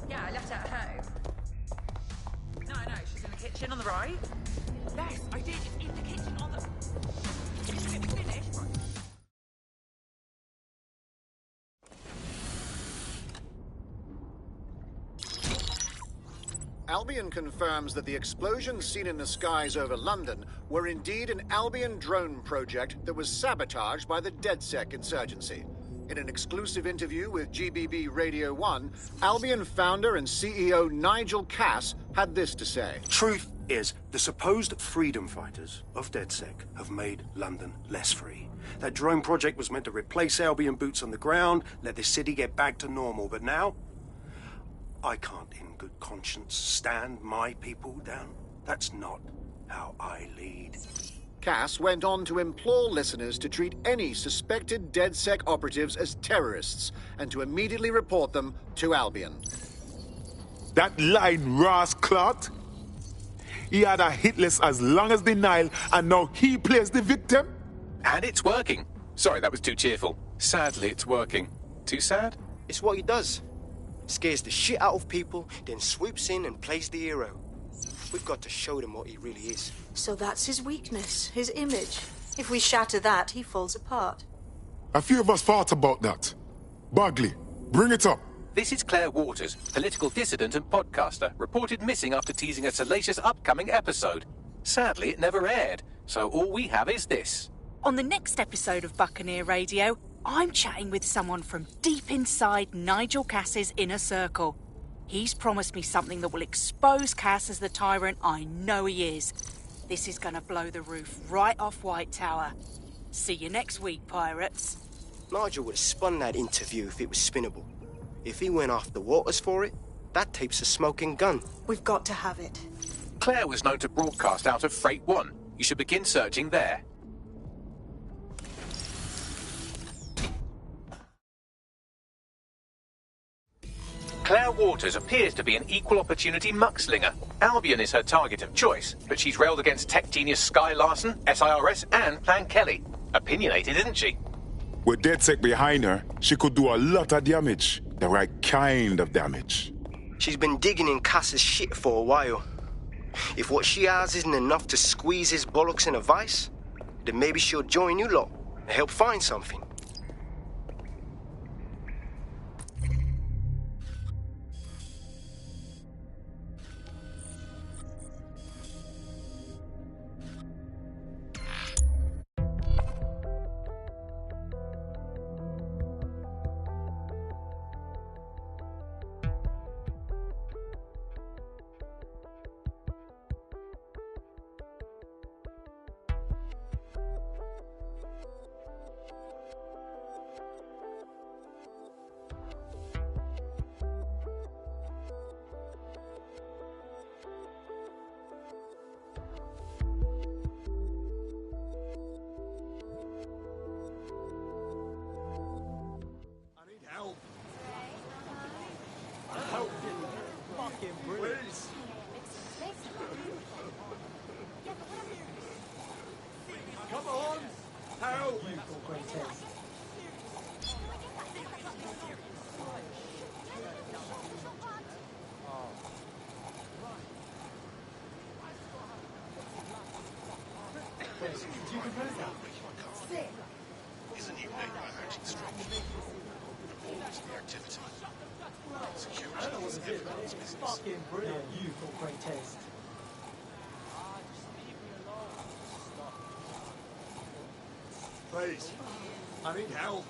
S10: Yeah, I left it at home. No, she's in the kitchen on the right. Yes, I did. It's in the kitchen on the... Is it finished? Right.
S1: Albion confirms that the explosions seen in the skies over London were indeed an Albion drone project that was sabotaged by the DedSec insurgency. In an exclusive interview with GBB Radio 1, Albion founder and CEO Nigel Cass had this to say.
S16: Truth is, the supposed freedom fighters of DedSec have made London less free. That drone project was meant to replace Albion boots on the ground, let the city get back to normal, but now I can't in good conscience stand my people down. That's not how I lead.
S1: Cass went on to implore listeners to treat any suspected DedSec operatives as terrorists and to immediately report them to Albion.
S7: That line, Ross Clot? He had a hit list as long as the Nile, and now he plays the victim?
S4: And it's working. Sorry, that was too cheerful. Sadly, it's working. Too sad?
S11: It's what he does. Scares the shit out of people, then swoops in and plays the hero. We've got to show them what he really is.
S3: So that's his weakness, his image. If we shatter that, he falls apart.
S7: A few of us thought about that. Bagley, bring it up.
S4: This is Claire Waters, political dissident and podcaster, reported missing after teasing a salacious upcoming episode. Sadly, it never aired, so all we have is this.
S14: On the next episode of Buccaneer Radio, I'm chatting with someone from deep inside Nigel Cass's inner circle. He's promised me something that will expose Cass as the tyrant I know he is. This is going to blow the roof right off White Tower. See you next week, pirates.
S11: Nigel would have spun that interview if it was spinnable. If he went after Waters for it, that tape's a smoking gun.
S3: We've got to have it.
S4: Claire was known to broadcast out of Freight 1. You should begin searching there. Claire Waters appears to be an equal opportunity muckslinger. Albion is her target of choice, but she's railed against tech genius Sky Larson, SIRS, and Plan Kelly. Opinionated, isn't she?
S7: With DedSec behind her, she could do a lot of damage. The right kind of damage.
S11: She's been digging in Cass's shit for a while. If what she has isn't enough to squeeze his bollocks in a vice, then maybe she'll join you lot and help find something.
S5: Come on! Help!
S16: Is a new neighborhood actually strong? Reports the activity. Security is everyone's business.
S18: Fucking brilliant. You've got great taste.
S5: Please, I need help.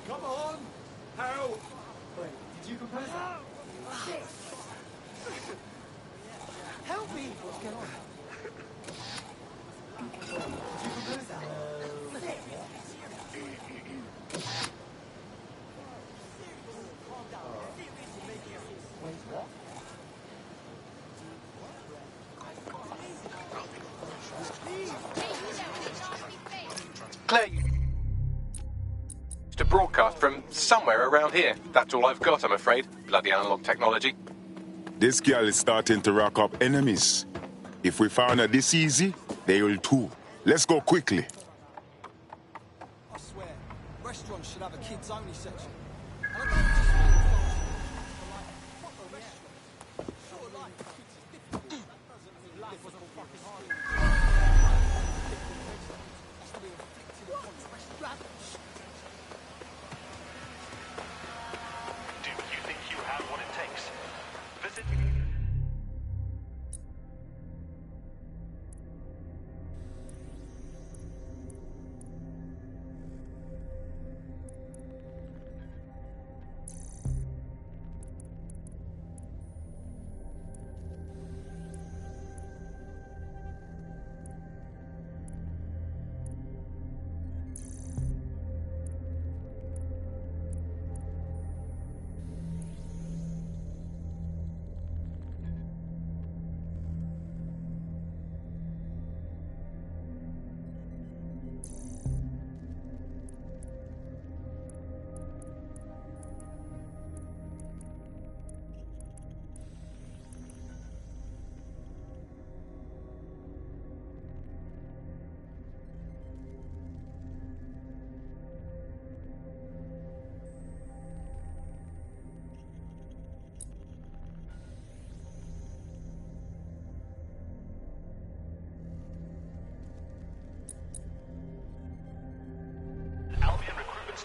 S5: Come on! Help!
S18: Wait, did you compose that? Shit! Help me! What's going on? Did you compose that? Wait, what?
S4: Claire to broadcast from somewhere around here. That's all I've got, I'm afraid. Bloody analog technology.
S7: This girl is starting to rack up enemies. If we found her this easy, they will too. Let's go quickly.
S15: I swear, restaurants should have a kids-only section.
S9: Do you think you have what it takes? Visit...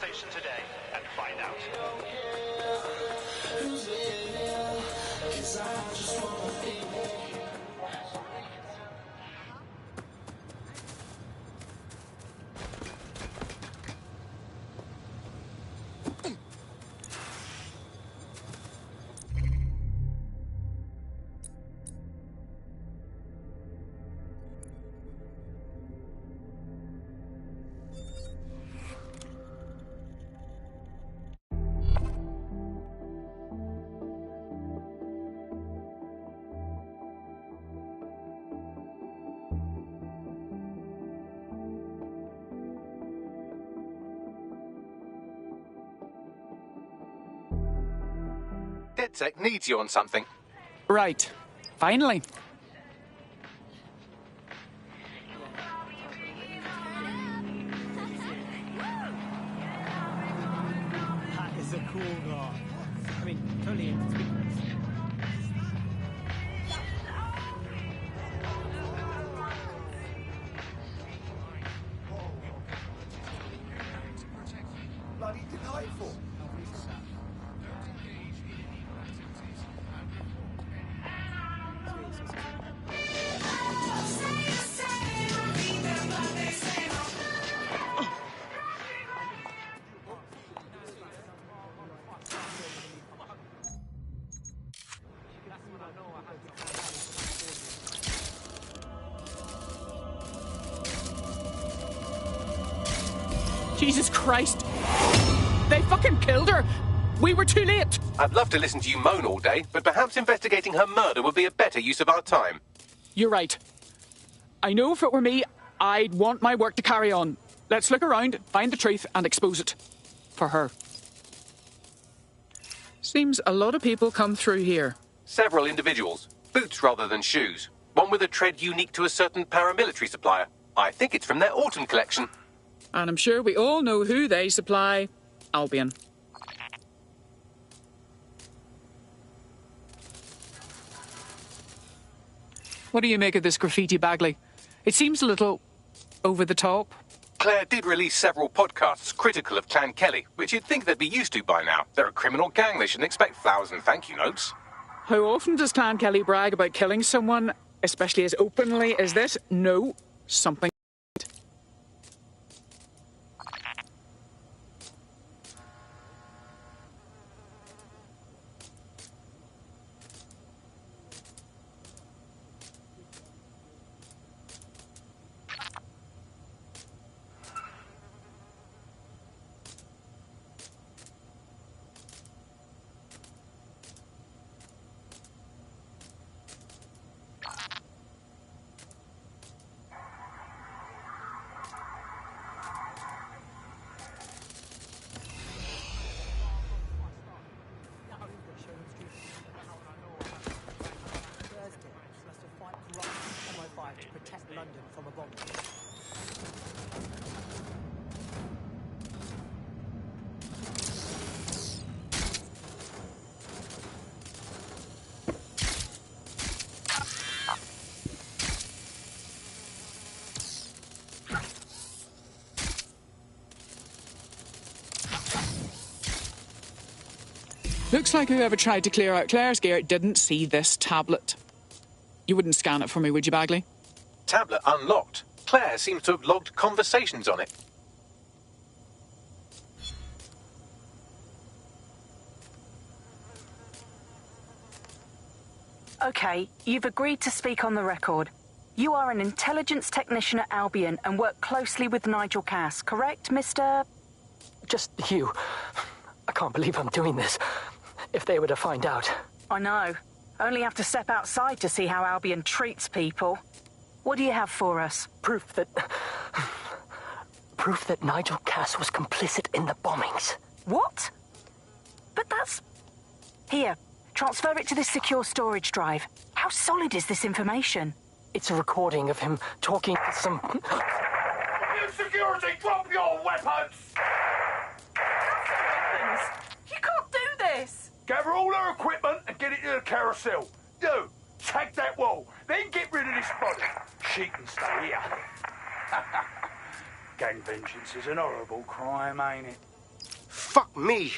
S13: station today and find out.
S2: DedSec needs you on something.
S8: Right. Finally.
S15: That is a cool guy. I mean, totally inconspicuous.
S18: Bloody delightful.
S8: Jesus Christ. They fucking killed her. We were too late.
S2: I'd love to listen to you moan all day, but perhaps investigating her murder would be a better use of our time.
S8: You're right. I know if it were me, I'd want my work to carry on. Let's look around, find the truth, and expose it. For her. Seems a lot of people come through here.
S2: Several individuals. Boots rather than shoes. One with a tread unique to a certain paramilitary supplier. I think it's from their autumn collection.
S8: And I'm sure we all know who they supply. Albion. What do you make of this graffiti, Bagley? It seems a little over the top.
S2: Claire did release several podcasts critical of Clan Kelly, which you'd think they'd be used to by now. They're a criminal gang. They shouldn't expect flowers and thank you notes.
S8: How often does Clan Kelly brag about killing someone, especially as openly as this? No, something.
S18: To protect London from a bomb.
S8: Looks like whoever tried to clear out Claire's gear didn't see this tablet. You wouldn't scan it for me, would you, Bagley?
S2: Tablet unlocked. Claire seems to have logged conversations on it.
S12: Okay, you've agreed to speak on the record. You are an intelligence technician at Albion and work closely with Nigel Cass, correct, Mr...?
S21: Just you. I can't believe I'm doing this. If they were to find out.
S12: I know. Only have to step outside to see how Albion treats people. What do you have for us?
S21: Proof that Nigel Cass was complicit in the bombings.
S12: What? But that's... Here, transfer it to this secure storage drive. How solid is this information?
S21: It's a recording of him talking to some...
S5: You security, drop your weapons!
S10: You can't do this!
S5: Gather all her equipment and get it to the carousel. You, tag that wall, then get rid of this body. She can stay here. Gang vengeance is an horrible crime, ain't it?
S11: Fuck me.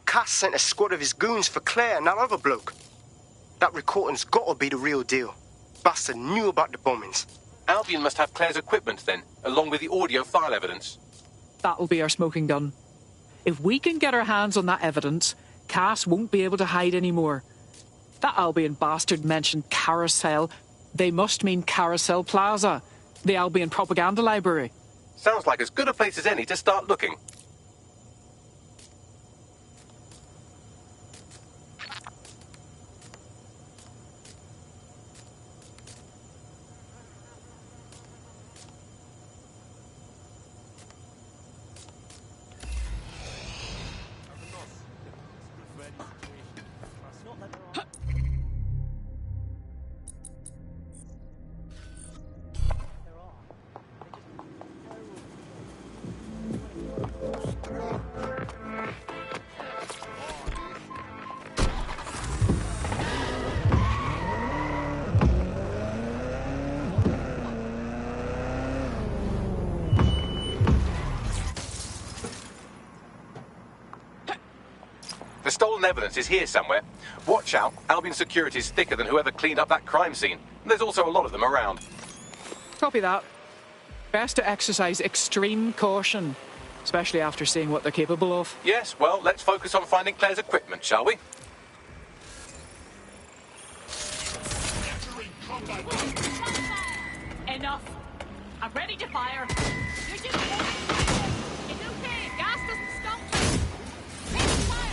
S11: Cass sent a squad of his goons for Claire and that other bloke. That recording's gotta be the real deal. Bastard knew about the bombings.
S4: Albion must have Claire's equipment then, along with the audio file evidence.
S8: That'll be our smoking gun. If we can get our hands on that evidence, Cass won't be able to hide anymore. That Albion bastard mentioned Carousel. They must mean Carousel Plaza, the Albion propaganda library.
S4: Sounds like as good a place as any to start looking. The stolen evidence is here somewhere. Watch out, Albion security is thicker than whoever cleaned up that crime scene. There's also a lot of them around.
S8: Copy that. Best to exercise extreme caution, especially after seeing what they're capable of.
S4: Yes, well, let's focus on finding Claire's equipment, shall we?
S10: Enough. I'm ready to fire. You're just... It's okay. Gas doesn't stop. Take fire.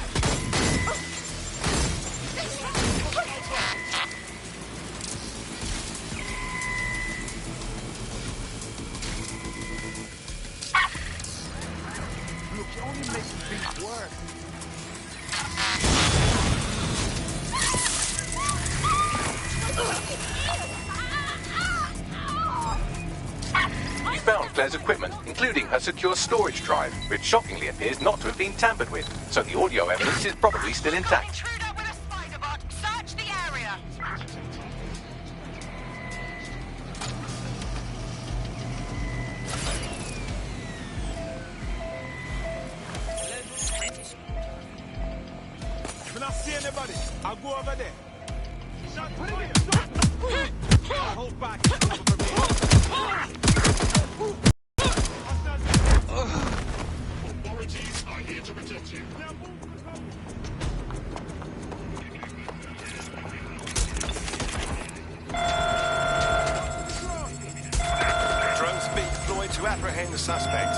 S5: Look, you're only making things worse.
S4: We found Claire's equipment, including her secure storage drive, which shockingly appears not to have been tampered with, so the audio evidence is probably still intact.
S22: Search the area.
S5: If I not see anybody, I'll go over there. Shot fire! I'll hold back. Authorities are here to protect you.
S9: Drones being deployed to apprehend the suspect.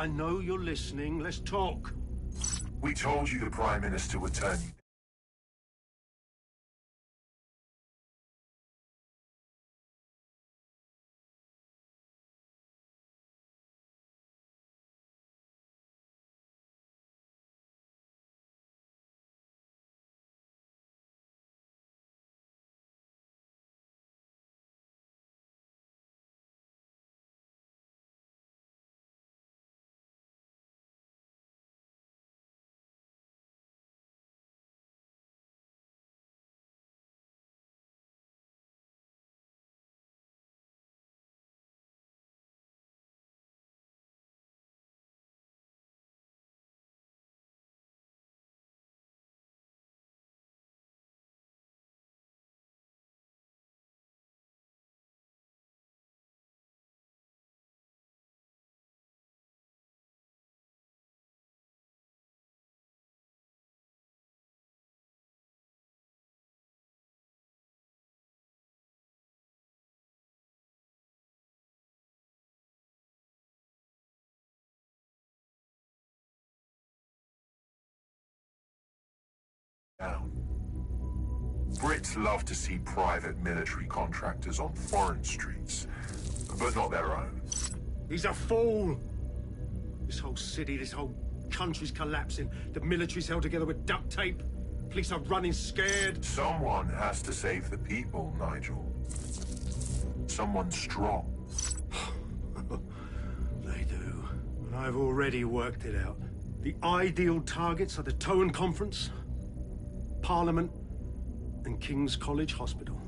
S6: I know you're listening. Let's talk.
S20: We told you the Prime Minister would turn you. Brits love to see private military contractors on foreign streets, but not their own.
S6: He's a fool! This whole city, this whole country's collapsing. The military's held together with duct tape. Police are running scared.
S20: Someone has to save the people, Nigel. Someone strong.
S6: They do. And I've already worked it out. The ideal targets are the Towan Conference, Parliament, and King's College Hospital.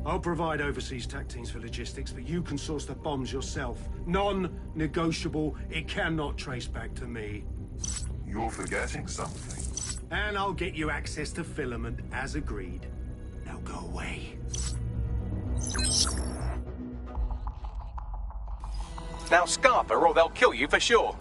S6: I'll provide overseas tac teams for logistics, but you can source the bombs yourself. Non-negotiable. It cannot trace back to me.
S20: You're forgetting something.
S6: And I'll get you access to filament, as agreed. Now go away.
S2: Now scarf her or they'll kill you for sure.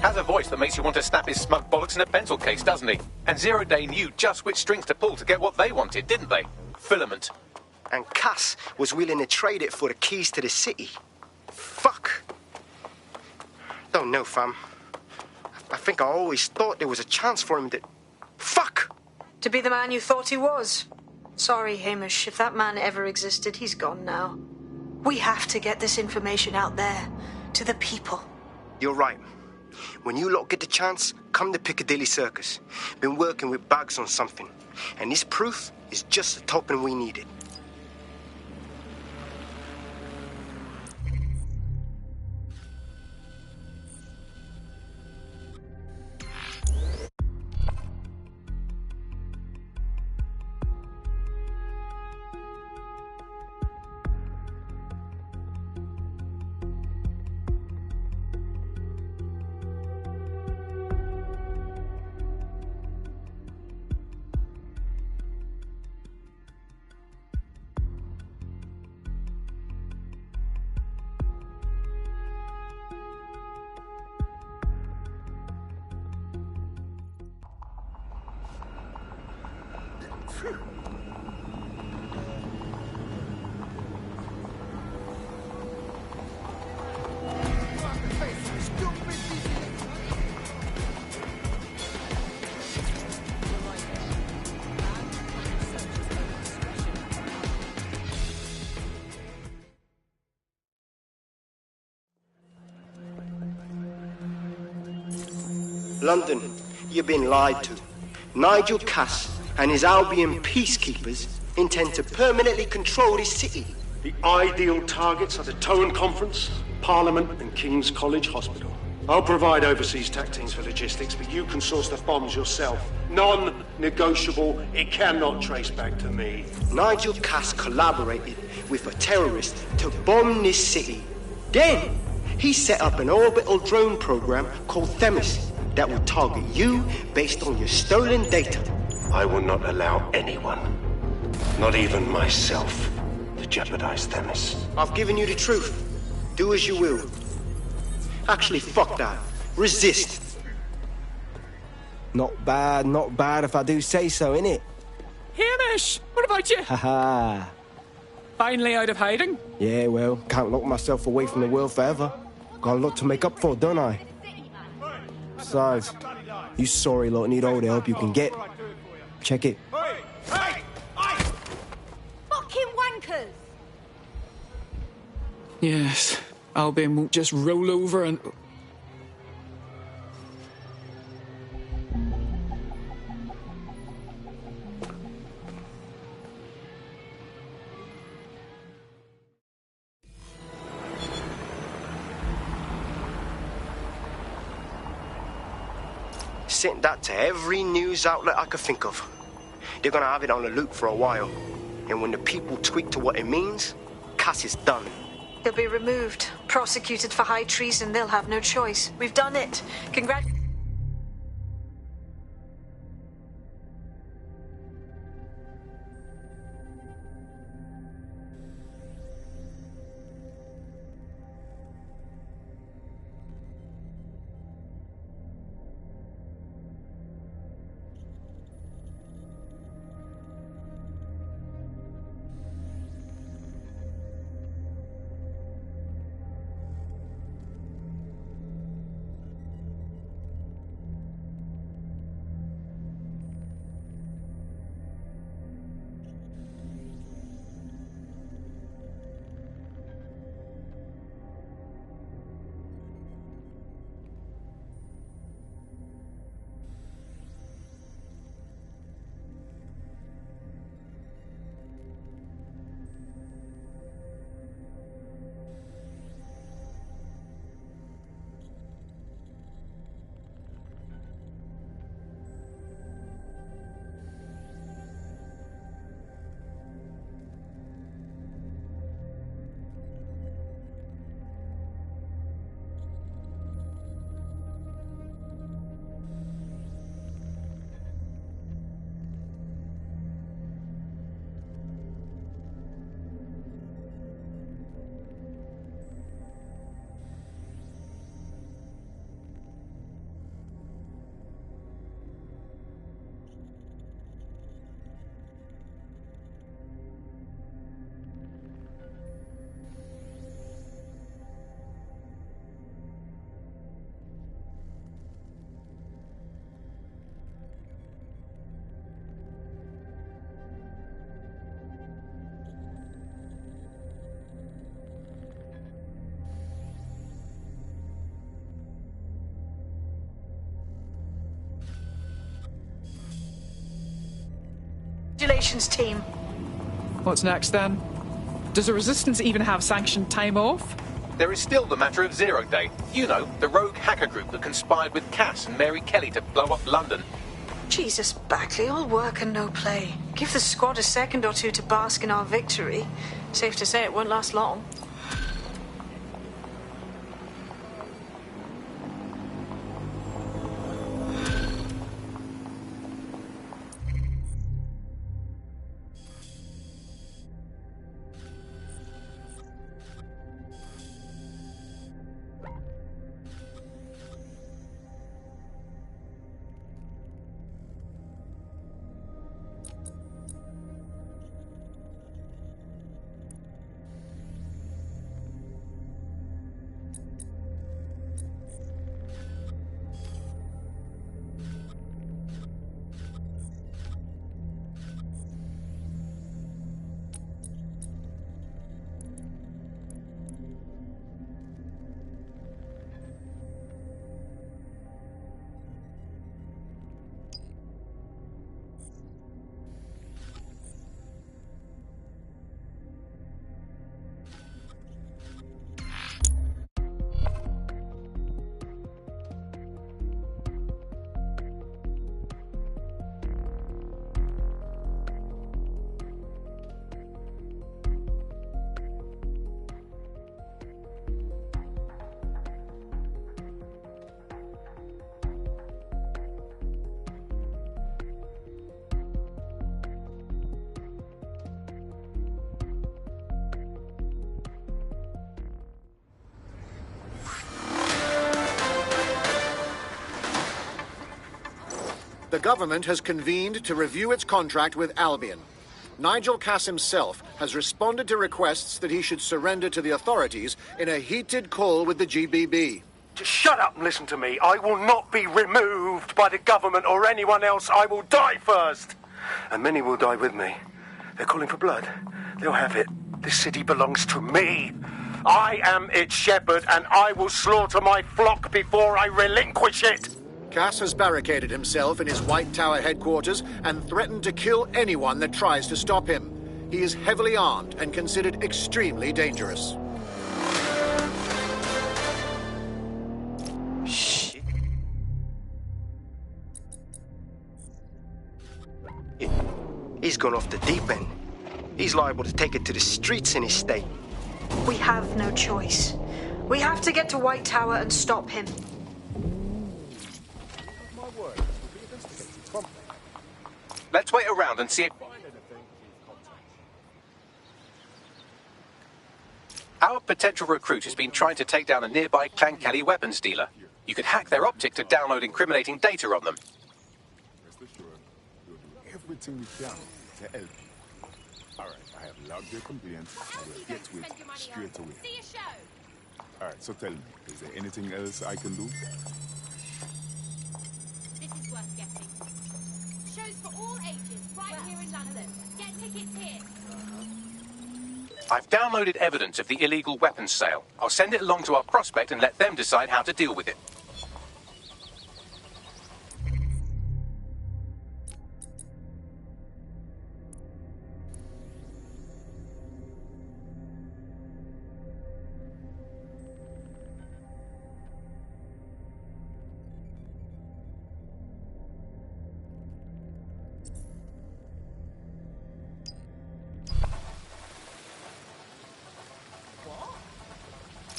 S2: Has a voice that makes you want to snap his smug bollocks in a pencil case, doesn't he? And Zero Day knew just which strings to pull to get what they wanted, didn't they? Filament.
S11: And Cass was willing to trade it for the keys to the city. Fuck. Don't know, fam. I think I always thought there was a chance for him to... Fuck!
S3: To be the man you thought he was. Sorry, Hamish. If that man ever existed, he's gone now. We have to get this information out there, to the people.
S11: You're right. When you lot get the chance, come to Piccadilly Circus. Been working with Bags on something, and this proof is just the token we needed. London, you've been lied to. Nigel Cass and his Albion peacekeepers intend to permanently control this city.
S6: The ideal targets are the Towan Conference, Parliament and King's College Hospital. I'll provide overseas tech teams for logistics, but you can source the bombs yourself. Non-negotiable, it cannot trace back to me.
S11: Nigel Cass collaborated with a terrorist to bomb this city. Then, he set up an orbital drone program called Themis that will target you based on your stolen data.
S16: I will not allow anyone, not even myself, to jeopardize Themis.
S11: I've given you the truth. Do as you will. Actually, fuck that. Resist.
S17: Not bad if I do say so, innit?
S8: Hamish! What about you?
S17: Haha.
S8: Finally out of hiding?
S17: Yeah, well, can't lock myself away from the world forever. Got a lot to make up for, don't I? Besides, you sorry lot need all the help you can get. Check it.
S22: Fucking wankers!
S8: Yes, Albion won't just roll over and...
S11: Sent that to every news outlet I could think of. They're gonna have it on the loop for a while. And when the people tweak to what it means, Cass is done.
S3: He'll be removed, prosecuted for high treason. They'll have no choice. We've done it. Congratulations, team.
S8: What's next then? Does the Resistance even have sanctioned time off?
S4: There is still the matter of Zero Day. You know, the rogue hacker group that conspired with Cass and Mary Kelly to blow up London.
S3: Jesus, Backley, all work and no play. Give the squad a second or two to bask in our victory. Safe to say it won't last long.
S1: The government has convened to review its contract with Albion. Nigel Cass himself has responded to requests that he should surrender to the authorities in a heated call with the GBB.
S5: Just shut up and listen to me. I will not be removed by the government or anyone else. I will die first. And many will die with me. They're calling for blood. They'll have it. This city belongs to me. I am its shepherd, and I will slaughter my flock before I relinquish it.
S1: Cass has barricaded himself in his White Tower headquarters and threatened to kill anyone that tries to stop him. He is heavily armed and considered extremely dangerous.
S11: Shit. He's gone off the deep end. He's liable to take it to the streets in his state.
S3: We have no choice. We have to get to White Tower and stop him.
S4: Let's wait around and see if... Our potential recruit has been trying to take down a nearby Clan Kelly weapons dealer. You could hack their optic to download incriminating data on them.
S7: Everything we can to help you. Alright, I have logged your complaint. I will get to it straight away.
S22: See a show.
S7: Alright, so tell me, is there anything else I can do?
S22: This is worth getting. Shows for all ages, right here in London. Get tickets here.
S4: I've downloaded evidence of the illegal weapons sale. I'll send it along to our prospect and let them decide how to deal with it.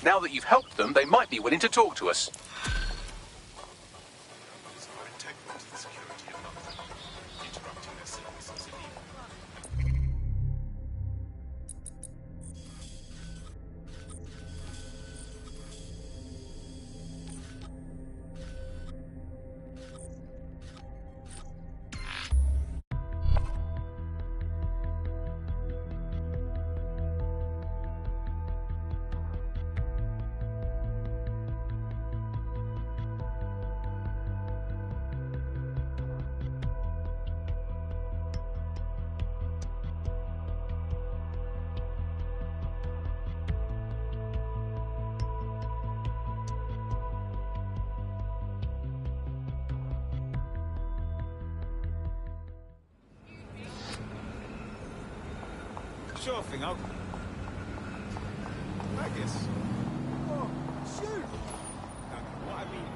S4: Now that you've helped them, they might be willing to talk to us.
S13: sure thing, I guess.
S15: Oh, shoot!
S13: No, what I mean